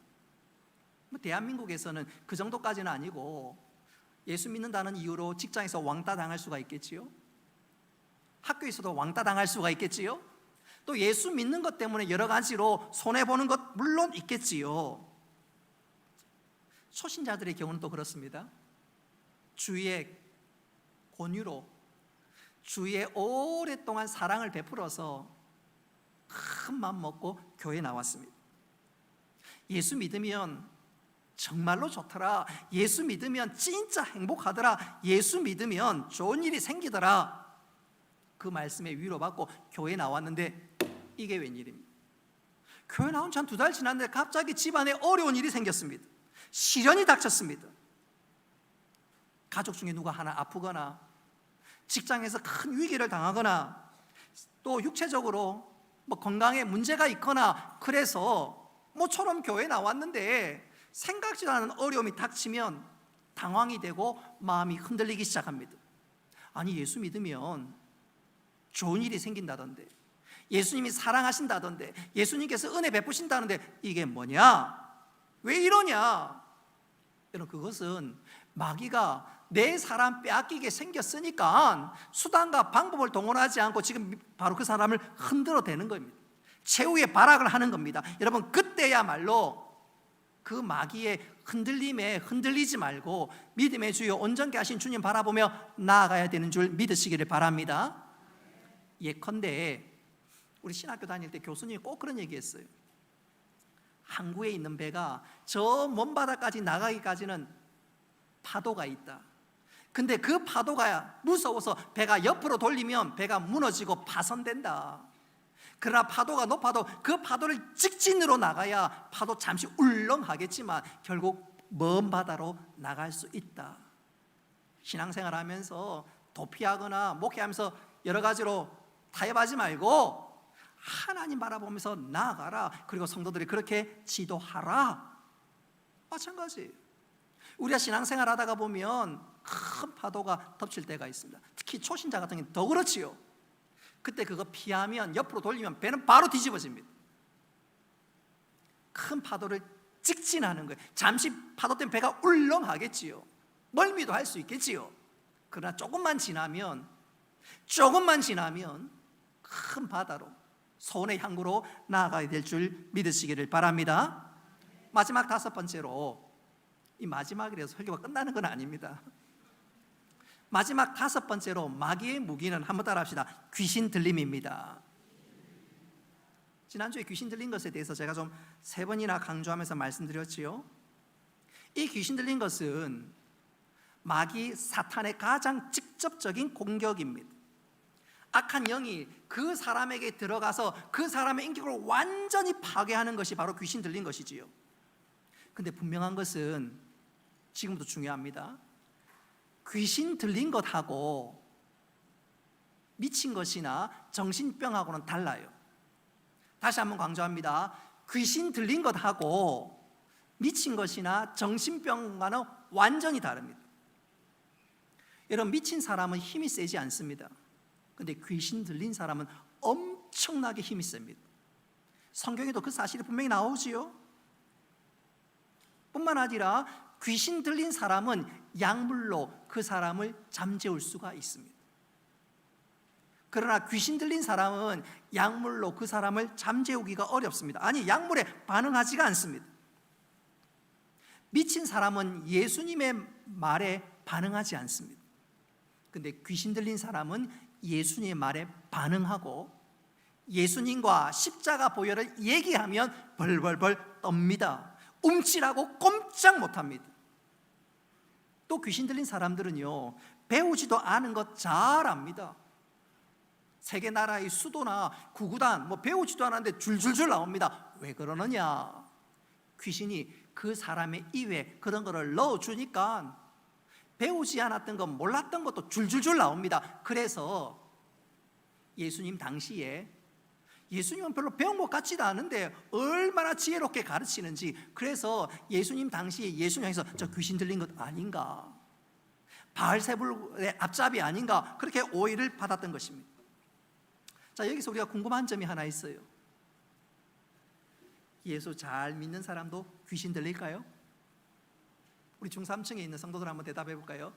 Speaker 4: 대한민국에서는 그 정도까지는 아니고 예수 믿는다는 이유로 직장에서 왕따 당할 수가 있겠지요. 학교에서도 왕따 당할 수가 있겠지요. 또 예수 믿는 것 때문에 여러 가지로 손해보는 것 물론 있겠지요. 초신자들의 경우는 또 그렇습니다. 주위의 권유로 주위에 오랫동안 사랑을 베풀어서 큰 맘 먹고 교회에 나왔습니다. 예수 믿으면 정말로 좋더라, 예수 믿으면 진짜 행복하더라, 예수 믿으면 좋은 일이 생기더라, 그 말씀에 위로받고 교회에 나왔는데 이게 웬일입니까? 교회 나온 지 한 2달 지났는데 갑자기 집안에 어려운 일이 생겼습니다. 시련이 닥쳤습니다. 가족 중에 누가 하나 아프거나 직장에서 큰 위기를 당하거나 또 육체적으로 건강에 문제가 있거나 그래서 모처럼 교회에 나왔는데 생각지도 않은 어려움이 닥치면 당황이 되고 마음이 흔들리기 시작합니다. 아니, 예수 믿으면 좋은 일이 생긴다던데, 예수님이 사랑하신다던데, 예수님께서 은혜 베푸신다는데 이게 뭐냐? 왜 이러냐? 여러분, 그것은 마귀가 내 사람 빼앗기게 생겼으니까 수단과 방법을 동원하지 않고 지금 바로 그 사람을 흔들어 대는 겁니다. 최후의 발악을 하는 겁니다. 여러분, 그때야말로 그 마귀의 흔들림에 흔들리지 말고 믿음의 주여 온전케 하신 주님 바라보며 나아가야 되는 줄 믿으시기를 바랍니다. 예컨대 우리 신학교 다닐 때 교수님이 꼭 그런 얘기했어요. 항구에 있는 배가 저 먼 바다까지 나가기까지는 파도가 있다. 근데 그 파도가 무서워서 배가 옆으로 돌리면 배가 무너지고 파손된다. 그러나 파도가 높아도 그 파도를 직진으로 나가야 파도 잠시 울렁하겠지만 결국 먼 바다로 나갈 수 있다. 신앙생활 하면서 도피하거나 목회하면서 여러 가지로 타협하지 말고 하나님 바라보면서 나아가라. 그리고 성도들이 그렇게 지도하라. 마찬가지. 우리가 신앙생활 하다가 보면 큰 파도가 덮칠 때가 있습니다. 특히 초신자 같은 경우는 더 그렇지요. 그때 그거 피하면, 옆으로 돌리면 배는 바로 뒤집어집니다. 큰 파도를 직진하는 거예요. 잠시 파도 때문에 배가 울렁하겠지요. 멀미도 할 수 있겠지요. 그러나 조금만 지나면 조금만 지나면 큰 바다로 소원의 항구로 나아가야 될 줄 믿으시기를 바랍니다. 마지막 다섯 번째로, 이 마지막이라서 설교가 끝나는 건 아닙니다. 마지막 다섯 번째로 마귀의 무기는 한번 따라 합시다. 귀신 들림입니다. 지난주에 귀신 들린 것에 대해서 제가 좀 세 번이나 강조하면서 말씀드렸지요. 이 귀신 들린 것은 마귀 사탄의 가장 직접적인 공격입니다. 악한 영이 그 사람에게 들어가서 그 사람의 인격을 완전히 파괴하는 것이 바로 귀신 들린 것이지요. 근데 분명한 것은 지금도 중요합니다. 귀신 들린 것하고 미친 것이나 정신병하고는 달라요. 다시 한번 강조합니다. 귀신 들린 것하고 미친 것이나 정신병과는 완전히 다릅니다. 여러분, 미친 사람은 힘이 세지 않습니다. 근데 귀신 들린 사람은 엄청나게 힘이 셉니다. 성경에도 그 사실이 분명히 나오지요. 뿐만 아니라 귀신 들린 사람은 약물로 그 사람을 잠재울 수가 있습니다. 그러나 귀신 들린 사람은 약물로 그 사람을 잠재우기가 어렵습니다. 아니, 약물에 반응하지가 않습니다. 미친 사람은 예수님의 말에 반응하지 않습니다. 근데 귀신 들린 사람은 예수님의 말에 반응하고 예수님과 십자가 보혈을 얘기하면 벌벌벌 떱니다. 움찔하고 꼼짝 못합니다. 또 귀신 들린 사람들은요, 배우지도 않은 것 잘 압니다. 세계 나라의 수도나 구구단 배우지도 않았는데 줄줄줄 나옵니다. 왜 그러느냐? 귀신이 그 사람의 입에 그런 거를 넣어주니까 배우지 않았던 것, 몰랐던 것도 줄줄줄 나옵니다. 그래서 예수님 당시에, 예수님은 별로 배운 것 같지도 않은데 얼마나 지혜롭게 가르치는지, 그래서 예수님 당시에 예수님 향해서 저 귀신 들린 것 아닌가, 바알세불의 앞잡이 아닌가, 그렇게 오해를 받았던 것입니다. 자, 여기서 우리가 궁금한 점이 하나 있어요. 예수 잘 믿는 사람도 귀신 들릴까요? 우리 중3층에 있는 성도들 한번 대답해 볼까요?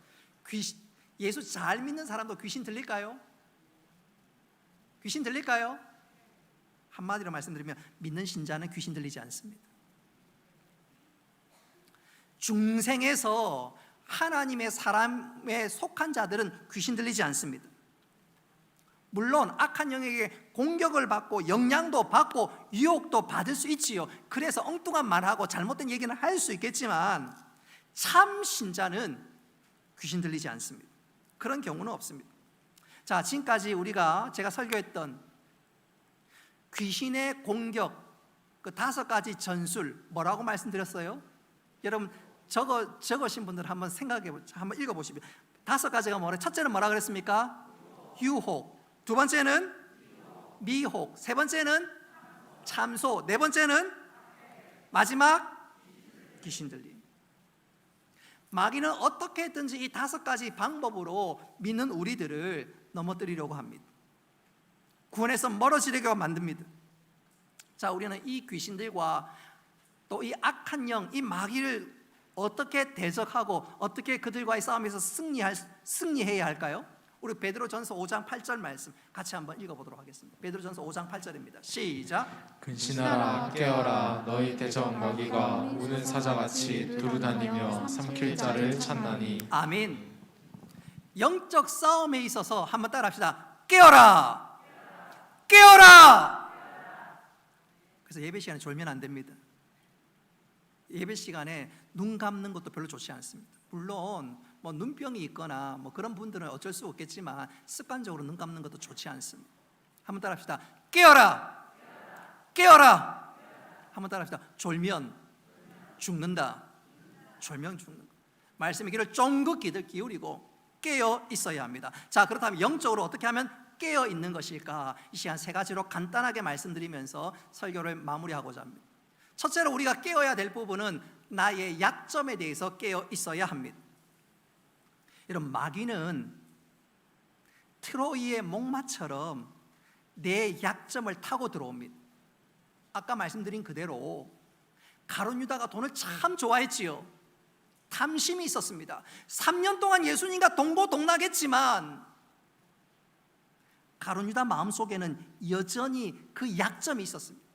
Speaker 4: 예수 잘 믿는 사람도 귀신 들릴까요? 귀신 들릴까요? 한마디로 말씀드리면 믿는 신자는 귀신 들리지 않습니다. 중생에서 하나님의 사람에 속한 자들은 귀신 들리지 않습니다. 물론 악한 영에게 공격을 받고 영향도 받고 유혹도 받을 수 있지요. 그래서 엉뚱한 말하고 잘못된 얘기는 할 수 있겠지만 참 신자는 귀신 들리지 않습니다. 그런 경우는 없습니다. 자, 지금까지 제가 설교했던 귀신의 공격, 그 5가지 전술, 뭐라고 말씀드렸어요? 여러분 적으신 분들 한번 한번 읽어보시죠. 5가지가 뭐래? 첫째는 뭐라 그랬습니까? 유혹. 두 번째는 미혹. 세 번째는 참소. 네 번째는 마지막 귀신 들림. 마귀는 어떻게든지 이 5가지 방법으로 믿는 우리들을 넘어뜨리려고 합니다. 구원에서 멀어지려고 만듭니다. 자, 우리는 이 귀신들과 또 이 악한 영, 이 마귀를 어떻게 대적하고 어떻게 그들과의 싸움에서 승리해야 할까요? 우리 베드로전서 5장 8절 말씀 같이 한번 읽어보도록 하겠습니다. 베드로전서 5장 8절입니다. 시작.
Speaker 2: 근신하라 깨어라 너희 대적 마귀가 우는 사자같이 두루다니며 삼킬 자를 찾나니.
Speaker 4: 아멘. 영적 싸움에 있어서 한번 따라합시다. 깨어라, 깨어라. 그래서 예배 시간에 졸면 안 됩니다. 예배 시간에 눈 감는 것도 별로 좋지 않습니다. 물론 눈병이 있거나 그런 분들은 어쩔 수 없겠지만 습관적으로 눈 감는 것도 좋지 않습니다. 한번 따라합시다. 깨어라, 깨어라. 한번 따라합시다. 졸면 죽는다. 졸면 죽는다. 말씀의 귀를 쫑긋 기울이고 깨어 있어야 합니다. 자, 그렇다면 영적으로 어떻게 하면 깨어 있는 것일까? 이 시간 3가지로 간단하게 말씀드리면서 설교를 마무리하고자 합니다. 첫째로 우리가 깨어야 될 부분은 나의 약점에 대해서 깨어 있어야 합니다. 여러분, 마귀는 트로이의 목마처럼 내 약점을 타고 들어옵니다. 아까 말씀드린 그대로 가룟 유다가 돈을 참 좋아했지요. 탐심이 있었습니다. 3년 동안 예수님과 동고동락했지만 가룟 유다 마음속에는 여전히 그 약점이 있었습니다.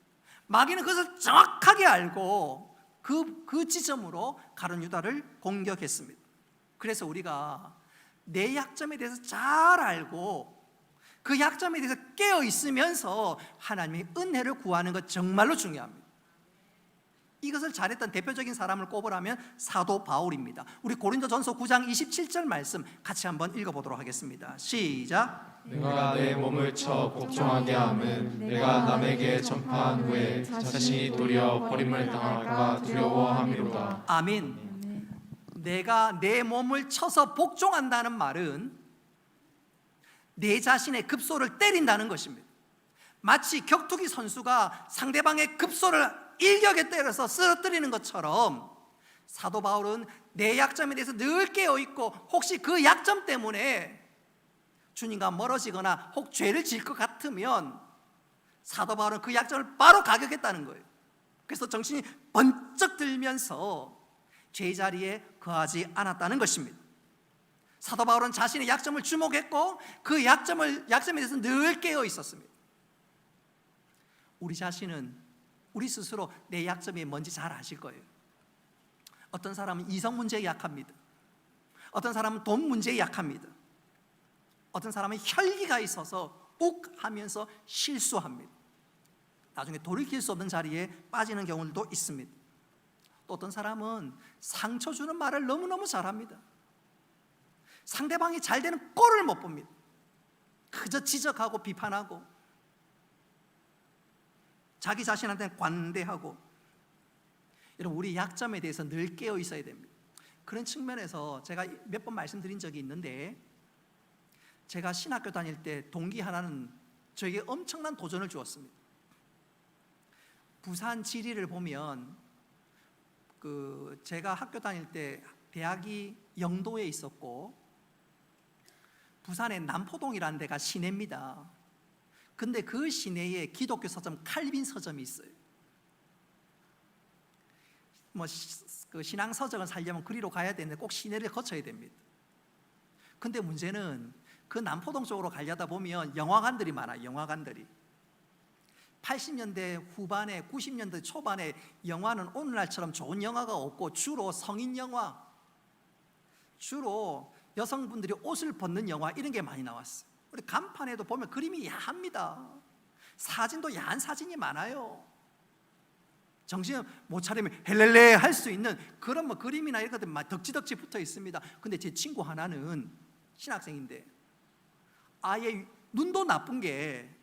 Speaker 4: 마귀는 그것을 정확하게 알고 그 지점으로 가룟 유다를 공격했습니다. 그래서 우리가 내 약점에 대해서 잘 알고 그 약점에 대해서 깨어 있으면서 하나님의 은혜를 구하는 것 정말로 중요합니다. 이것을 잘했던 대표적인 사람을 꼽으라면 사도 바울입니다. 우리 고린도전서 9장 27절 말씀 같이 한번 읽어보도록 하겠습니다. 시작.
Speaker 2: 내가 내 몸을 쳐 복종하게 함은 내가 남에게 전파한 후에 자신이 도리어 버림을 당할까 두려워함이로다.
Speaker 4: 아멘. 내가 내 몸을 쳐서 복종한다는 말은 내 자신의 급소를 때린다는 것입니다. 마치 격투기 선수가 상대방의 급소를 일격에 때려서 쓰러뜨리는 것처럼 사도 바울은 내 약점에 대해서 늘 깨어있고 혹시 그 약점 때문에 주님과 멀어지거나 혹 죄를 지을 것 같으면 사도 바울은 그 약점을 바로 가격했다는 거예요. 그래서 정신이 번쩍 들면서 제자리에 거하지 않았다는 것입니다. 사도 바울은 자신의 약점을 주목했고 그 약점에 대해서 늘 깨어 있었습니다. 우리 자신은 우리 스스로 내 약점이 뭔지 잘 아실 거예요. 어떤 사람은 이성 문제에 약합니다. 어떤 사람은 돈 문제에 약합니다. 어떤 사람은 혈기가 있어서 욱 하면서 실수합니다. 나중에 돌이킬 수 없는 자리에 빠지는 경우도 있습니다. 또 어떤 사람은 상처 주는 말을 너무너무 잘합니다. 상대방이 잘 되는 꼴을 못 봅니다. 그저 지적하고 비판하고 자기 자신한테는 관대하고. 여러분, 우리 약점에 대해서 늘 깨어 있어야 됩니다. 그런 측면에서 제가 몇 번 말씀드린 적이 있는데, 제가 신학교 다닐 때 동기 하나는 저에게 엄청난 도전을 주었습니다. 부산 지리를 보면 제가 학교 다닐 때 대학이 영도에 있었고 부산의 남포동이라는 데가 시내입니다. 근데 그 시내에 기독교 서점 칼빈 서점이 있어요. 그 신앙 서적을 살려면 그리로 가야 되는데 꼭 시내를 거쳐야 됩니다. 근데 문제는 그 남포동 쪽으로 가려다 보면 영화관들이 많아요. 영화관들이 80년대 후반에 90년대 초반에 영화는 오늘날처럼 좋은 영화가 없고 주로 성인 영화, 주로 여성분들이 옷을 벗는 영화 이런 게 많이 나왔어요. 우리 간판에도 보면 그림이 야합니다. 사진도 야한 사진이 많아요. 정신 못 차리면 헬렐레 할 수 있는 그런 그림이나 이런 것들 막 덕지덕지 붙어 있습니다. 근데 제 친구 하나는 신학생인데 아예 눈도 나쁜 게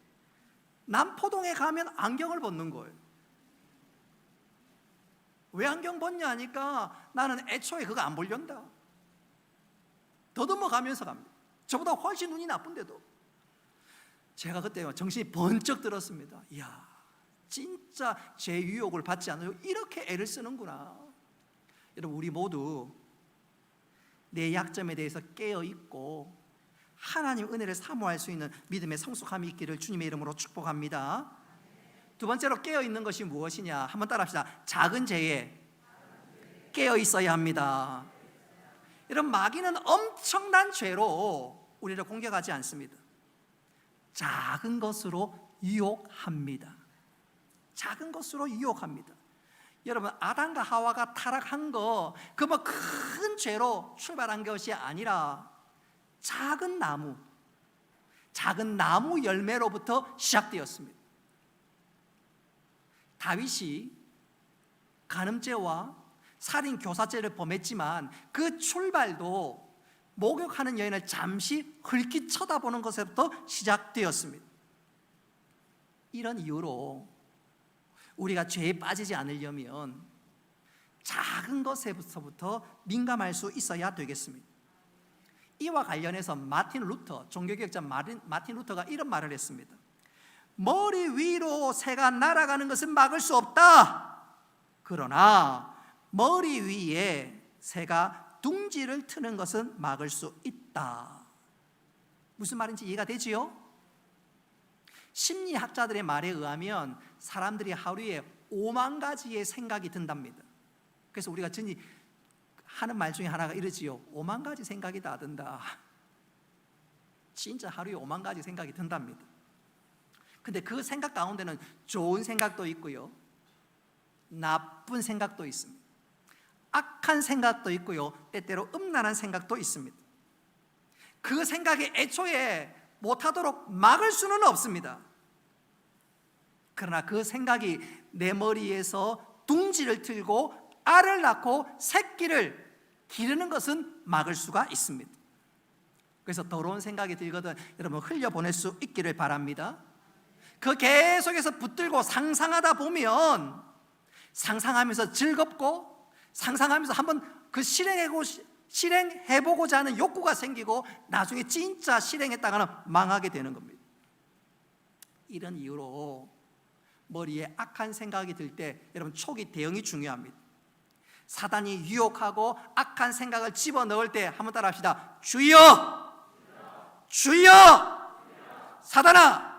Speaker 4: 남포동에 가면 안경을 벗는 거예요. 왜 안경 벗냐 하니까 나는 애초에 그거 안 보려다. 더듬어 가면서 갑니다. 저보다 훨씬 눈이 나쁜데도. 제가 그때 정신이 번쩍 들었습니다. 이야, 진짜 제 유혹을 받지 않아요. 이렇게 애를 쓰는구나. 여러분, 우리 모두 내 약점에 대해서 깨어 있고 하나님 은혜를 사모할 수 있는 믿음의 성숙함이 있기를 주님의 이름으로 축복합니다. 두 번째로 깨어 있는 것이 무엇이냐? 한번 따라합시다. 작은 죄에 깨어 있어야 합니다. 여러분, 마귀는 엄청난 죄로 우리를 공격하지 않습니다. 작은 것으로 유혹합니다. 작은 것으로 유혹합니다. 여러분, 아담과 하와가 타락한 거 그 큰 죄로 출발한 것이 아니라 작은 나무 열매로부터 시작되었습니다. 다윗이 간음죄와 살인 교사죄를 범했지만 그 출발도 목욕하는 여인을 잠시 흘낏 쳐다보는 것에부터 시작되었습니다. 이런 이유로 우리가 죄에 빠지지 않으려면 작은 것에서부터 민감할 수 있어야 되겠습니다. 이와 관련해서 종교개혁자 마틴 루터가 이런 말을 했습니다. 머리 위로 새가 날아가는 것은 막을 수 없다. 그러나 머리 위에 새가 둥지를 트는 것은 막을 수 있다. 무슨 말인지 이해가 되지요? 심리학자들의 말에 의하면 사람들이 하루에 5만 가지의 생각이 든답니다. 그래서 우리가 하는 말 중에 하나가 이러지요. 5만 가지 생각이 다 든다. 진짜 하루에 5만 가지 생각이 든답니다. 근데 그 생각 가운데는 좋은 생각도 있고요, 나쁜 생각도 있습니다. 악한 생각도 있고요, 때때로 음란한 생각도 있습니다. 그 생각에 애초에 못하도록 막을 수는 없습니다. 그러나 그 생각이 내 머리에서 둥지를 틀고 알을 낳고 새끼를 기르는 것은 막을 수가 있습니다. 그래서 더러운 생각이 들거든 여러분 흘려보낼 수 있기를 바랍니다. 그 계속해서 붙들고 상상하다 보면 상상하면서 즐겁고 상상하면서 한번 그 실행해보고자 하는 욕구가 생기고 나중에 진짜 실행했다가는 망하게 되는 겁니다. 이런 이유로 머리에 악한 생각이 들 때 여러분 초기 대응이 중요합니다. 사단이 유혹하고 악한 생각을 집어넣을 때 한번 따라 합시다. 주여! 주여! 사단아!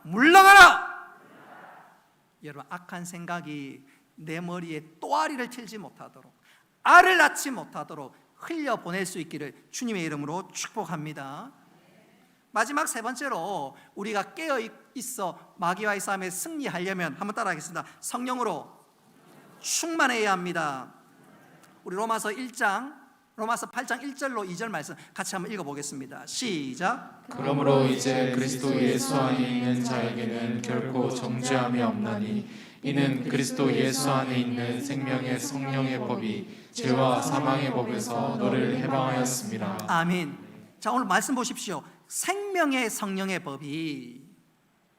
Speaker 4: 물러가라! 여러분 악한 생각이 내 머리에 또아리를 틀지 못하도록 알을 낳지 못하도록 흘려보낼 수 있기를 주님의 이름으로 축복합니다. 마지막 세 번째로 우리가 깨어있어 마귀와의 싸움에 승리하려면 한번 따라하겠습니다. 성령으로 충만해야 합니다. 우리 로마서 8장 1절로 2절 말씀 같이 한번 읽어보겠습니다. 시작.
Speaker 2: 그러므로 이제 그리스도 예수 안에 있는 자에게는 결코 정죄함이 없나니 이는 그리스도 예수 안에 있는 생명의 성령의 법이 죄와 사망의 법에서 너를 해방하였습니다.
Speaker 4: 아멘. 자, 오늘 말씀 보십시오. 생명의 성령의 법이,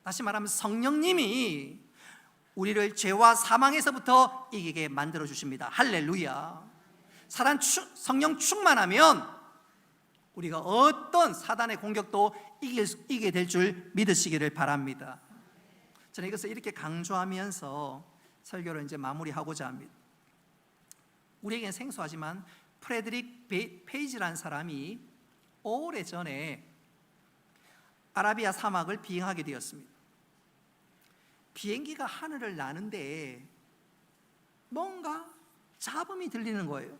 Speaker 4: 다시 말하면 성령님이 우리를 죄와 사망에서부터 이기게 만들어 주십니다. 할렐루야. 성령 충만하면 우리가 어떤 사단의 공격도 이기게 될 줄 믿으시기를 바랍니다. 저는 이것을 이렇게 강조하면서 설교를 이제 마무리하고자 합니다. 우리에겐 생소하지만 프레드릭 페이지라는 사람이 오래전에 아라비아 사막을 비행하게 되었습니다. 비행기가 하늘을 나는데 뭔가 잡음이 들리는 거예요.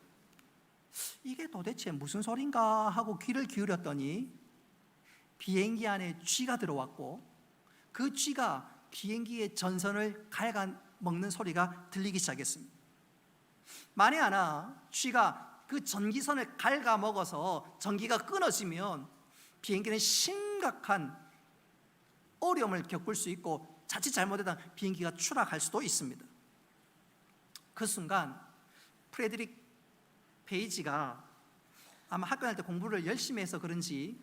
Speaker 4: 이게 도대체 무슨 소린가 하고 귀를 기울였더니 비행기 안에 쥐가 들어왔고 그 쥐가 비행기의 전선을 갉아먹는 소리가 들리기 시작했습니다. 만에 하나 쥐가 그 전기선을 갉아먹어서 전기가 끊어지면 비행기는 심각한 어려움을 겪을 수 있고 자칫 잘못하다 비행기가 추락할 수도 있습니다. 그 순간 프레드릭 페이지가 아마 학교 다닐 때 공부를 열심히 해서 그런지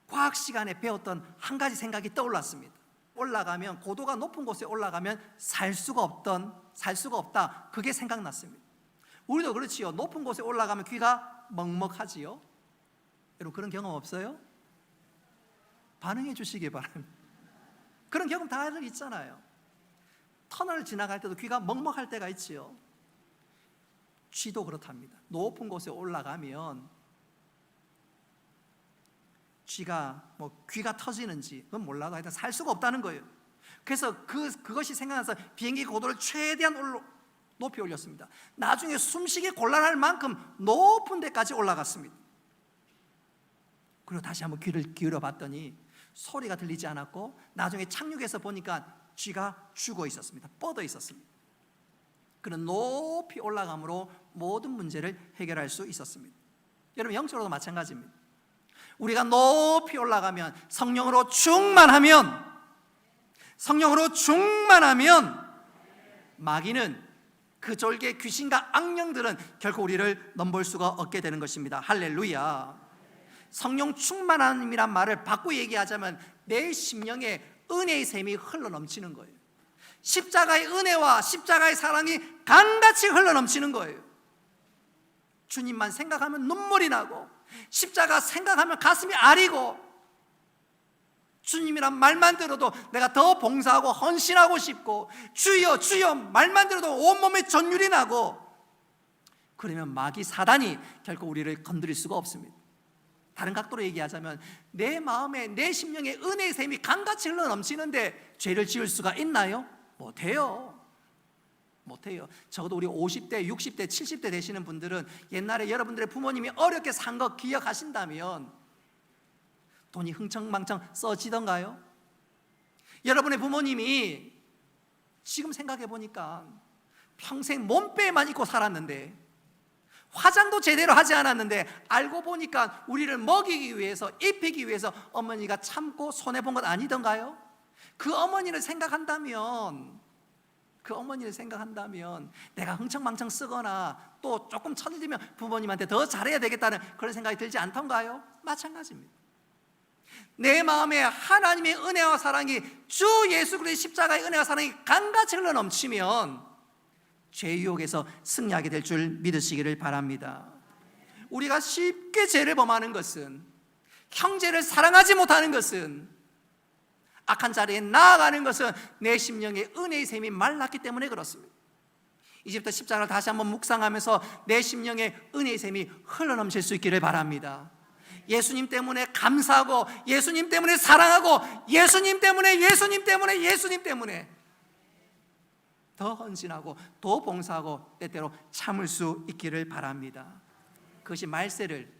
Speaker 4: 과학 시간에 배웠던 한 가지 생각이 떠올랐습니다. 올라가면 고도가 높은 곳에 올라가면 살 수가 없다. 그게 생각났습니다. 우리도 그렇지요. 높은 곳에 올라가면 귀가 먹먹하지요. 여러분 그런 경험 없어요? 반응해 주시기 바랍니다. 그런 경험 다들 있잖아요. 터널을 지나갈 때도 귀가 먹먹할 때가 있지요. 쥐도 그렇답니다. 높은 곳에 올라가면 쥐가 귀가 터지는지 그건 몰라도 하여튼 살 수가 없다는 거예요. 그래서 그것이 생각나서 비행기 고도를 최대한 높이 올렸습니다. 나중에 숨쉬기 곤란할 만큼 높은 데까지 올라갔습니다. 그리고 다시 한번 귀를 기울여 봤더니 소리가 들리지 않았고 나중에 착륙해서 보니까 쥐가 죽어 있었습니다. 뻗어 있었습니다. 그는 높이 올라감으로 모든 문제를 해결할 수 있었습니다. 여러분 영적으로도 마찬가지입니다. 우리가 높이 올라가면 성령으로 충만하면 마귀는 그 졸개 귀신과 악령들은 결코 우리를 넘볼 수가 없게 되는 것입니다. 할렐루야. 성령 충만함이란 말을 바꾸어 얘기하자면 내 심령에 은혜의 샘이 흘러넘치는 거예요. 십자가의 은혜와 십자가의 사랑이 강같이 흘러넘치는 거예요. 주님만 생각하면 눈물이 나고 십자가 생각하면 가슴이 아리고 주님이란 말만 들어도 내가 더 봉사하고 헌신하고 싶고 주여 주여 말만 들어도 온몸에 전율이 나고 그러면 마귀 사단이 결코 우리를 건드릴 수가 없습니다. 다른 각도로 얘기하자면 내 마음에 내 심령에 은혜의 샘이 강같이 흘러넘치는데 죄를 지을 수가 있나요? 못해요. 적어도 우리 50대, 60대, 70대 되시는 분들은 옛날에 여러분들의 부모님이 어렵게 산 거 기억하신다면 돈이 흥청망청 써지던가요? 여러분의 부모님이 지금 생각해 보니까 평생 몸빼만 입고 살았는데, 화장도 제대로 하지 않았는데, 알고 보니까 우리를 먹이기 위해서, 입히기 위해서 어머니가 참고 손해본 것 아니던가요? 그 어머니를 생각한다면 내가 흥청망청 쓰거나 또 조금 천들면 부모님한테 더 잘해야 되겠다는 그런 생각이 들지 않던가요? 마찬가지입니다. 내 마음에 하나님의 은혜와 사랑이, 주 예수 그리스도의 십자가의 은혜와 사랑이 강같이 흘러 넘치면 죄 유혹에서 승리하게 될 줄 믿으시기를 바랍니다. 우리가 쉽게 죄를 범하는 것은, 형제를 사랑하지 못하는 것은, 악한 자리에 나아가는 것은 내 심령의 은혜의 샘이 말랐기 때문에 그렇습니다. 이제부터 십자가를 다시 한번 묵상하면서 내 심령의 은혜의 샘이 흘러넘칠 수 있기를 바랍니다. 예수님 때문에 감사하고, 예수님 때문에 사랑하고, 예수님 때문에 더 헌신하고 더 봉사하고 때때로 참을 수 있기를 바랍니다. 그것이 말세를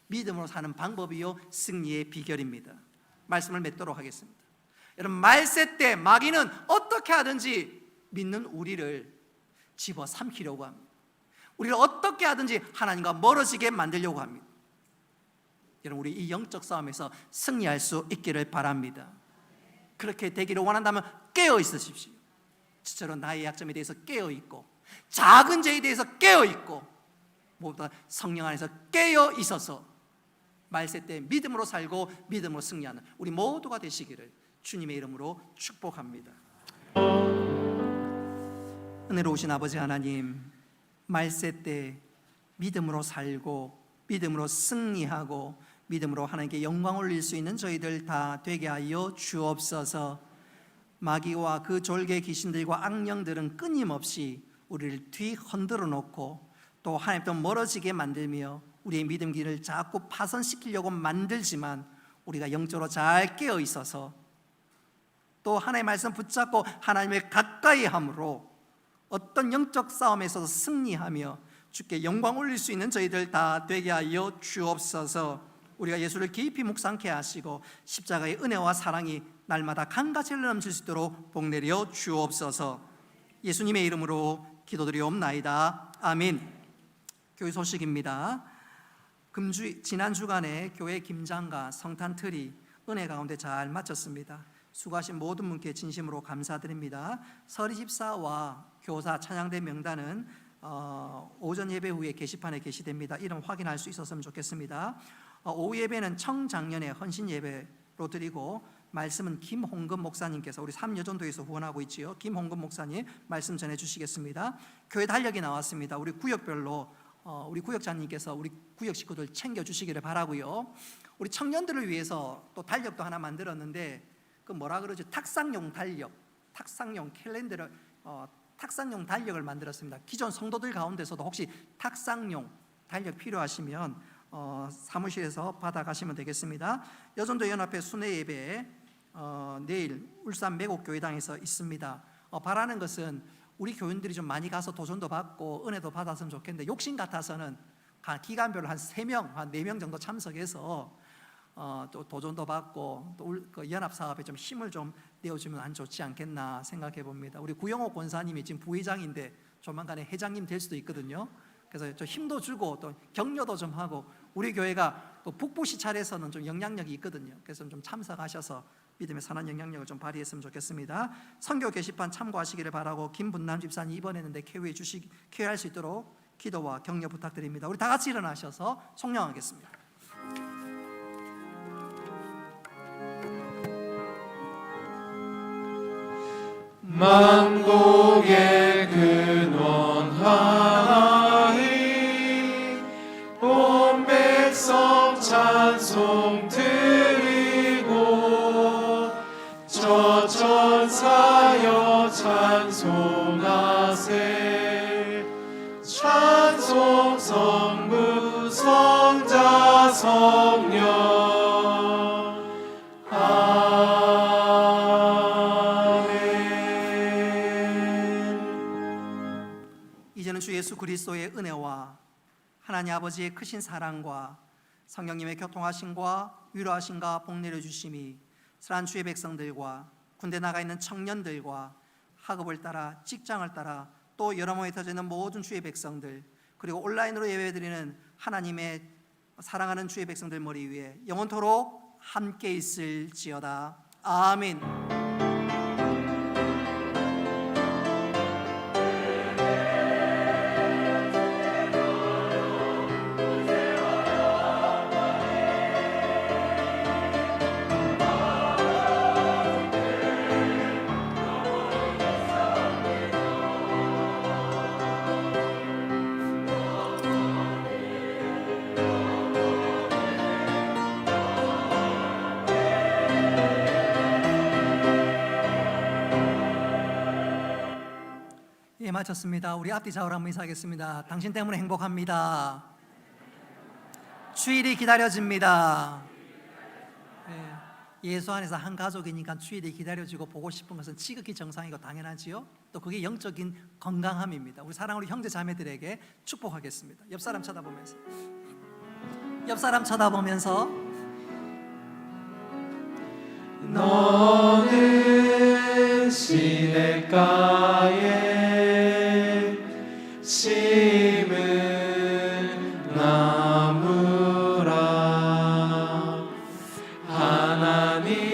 Speaker 4: 믿음으로 사는 방법이요 승리의 비결입니다. 말씀을 맺도록 하겠습니다. 여러분, 말세 때 마귀는 어떻게 하든지 믿는 우리를 집어삼키려고 합니다. 우리를 어떻게 하든지 하나님과 멀어지게 만들려고 합니다. 여러분, 우리 이 영적 싸움에서 승리할 수 있기를 바랍니다. 그렇게 되기를 원한다면 깨어 있으십시오. 저처럼 나의 약점에 대해서 깨어 있고, 작은 죄에 대해서 깨어 있고, 무엇보다 성령 안에서 깨어 있어서 말세 때 믿음으로 살고 믿음으로 승리하는 우리 모두가 되시기를 주님의 이름으로 축복합니다. 은혜로우신 아버지 하나님, 말세 때 믿음으로 살고 믿음으로 승리하고 믿음으로 하나님께 영광 올릴 수 있는 저희들 다 되게 하여 주옵소서. 마귀와 그 졸개 귀신들과 악령들은 끊임없이 우리를 뒤흔들어 놓고 또 하나님తో 멀어지게 만들며 우리의 믿음 길을 자꾸 파손시키려고 만들지만, 우리가 영적으로 잘 깨어 있어서 또 하나님의 말씀 붙잡고 하나님을 가까이 함으로 어떤 영적 싸움에서도 승리하며 주께 영광 올릴 수 있는 저희들 다 되게 하여 주옵소서. 우리가 예수를 깊이 묵상케 하시고 십자가의 은혜와 사랑이 날마다 강같이 흘러넘칠 수 있도록 복 내려 주옵소서. 예수님의 이름으로 기도드리옵나이다. 아멘. 교회 소식입니다. 지난 주간에 교회 김장과 성탄 트리 은혜 가운데 잘 마쳤습니다. 수고하신 모든 분께 진심으로 감사드립니다. 설 24와 교사 찬양대 명단은 오전 예배 후에 게시판에 게시됩니다. 이름 확인할 수 있었으면 좋겠습니다. 오후 예배는 청장년의 헌신 예배로 드리고, 말씀은 김홍금 목사님께서 우리 삼여전도에서 후원하고 있지요. 김홍금 목사님 말씀 전해 주시겠습니다. 교회 달력이 나왔습니다. 우리 구역별로 우리 구역장님께서 우리 구역 식구들 챙겨 주시기를 바라고요. 우리 청년들을 위해서 또 달력도 하나 만들었는데, 그 뭐라 그러죠? 탁상용 달력, 탁상용 캘린더를 탁상용 달력을 만들었습니다. 기존 성도들 가운데서도 혹시 탁상용 달력 필요하시면 사무실에서 받아가시면 되겠습니다. 여전도 연합회 순회 예배 내일 울산 매곡교회당에서 있습니다. 바라는 것은 우리 교인들이 좀 많이 가서 도전도 받고 은혜도 받았으면 좋겠는데, 욕심 같아서는 기간별로 한 3명, 한 4명 정도 참석해서 또 도전도 받고 또 그 연합 사업에 좀 힘을 좀 내어주면 안 좋지 않겠나 생각해 봅니다. 우리 구영호 권사님이 지금 부회장인데 조만간에 회장님 될 수도 있거든요. 그래서 좀 힘도 주고 또 격려도 좀 하고, 우리 교회가 또 북부 시찰에서는 좀 영향력이 있거든요. 그래서 좀 참석하셔서 믿음의 선한 영향력을 좀 발휘했으면 좋겠습니다. 선교 게시판 참고하시기를 바라고, 김분남 집사님 입원했는데 쾌유할 수 있도록 기도와 격려 부탁드립니다. 우리 다 같이 일어나셔서 송영하겠습니다.
Speaker 2: 만국의 근원 하나님, 온 백성 찬송 드리고 저 천사여 찬송하세. 찬송 성부 성자 성령.
Speaker 4: 이제는 주 예수 그리스도의 은혜와 하나님 아버지의 크신 사랑과 성령님의 교통하심과 위로하심과 복 내려주심이 사랑하는 주의 백성들과 군대 나가 있는 청년들과 학업을 따라 직장을 따라 또 여러 모에 터져 있는 모든 주의 백성들, 그리고 온라인으로 예배드리는 하나님의 사랑하는 주의 백성들 머리 위에 영원토록 함께 있을지어다. 아멘. 예, 마쳤습니다. 우리 앞뒤 좌우로 한번 인사하겠습니다. 당신 때문에 행복합니다. 주일이 기다려집니다. 예수 안에서 한 가족이니까 주일이 기다려지고 보고 싶은 것은 지극히 정상이고 당연하지요. 또 그게 영적인 건강함입니다. 우리 사랑하는 형제 자매들에게 축복하겠습니다. 옆 사람 쳐다보면서
Speaker 2: 너는 시냇가에 심은 나무라 하나님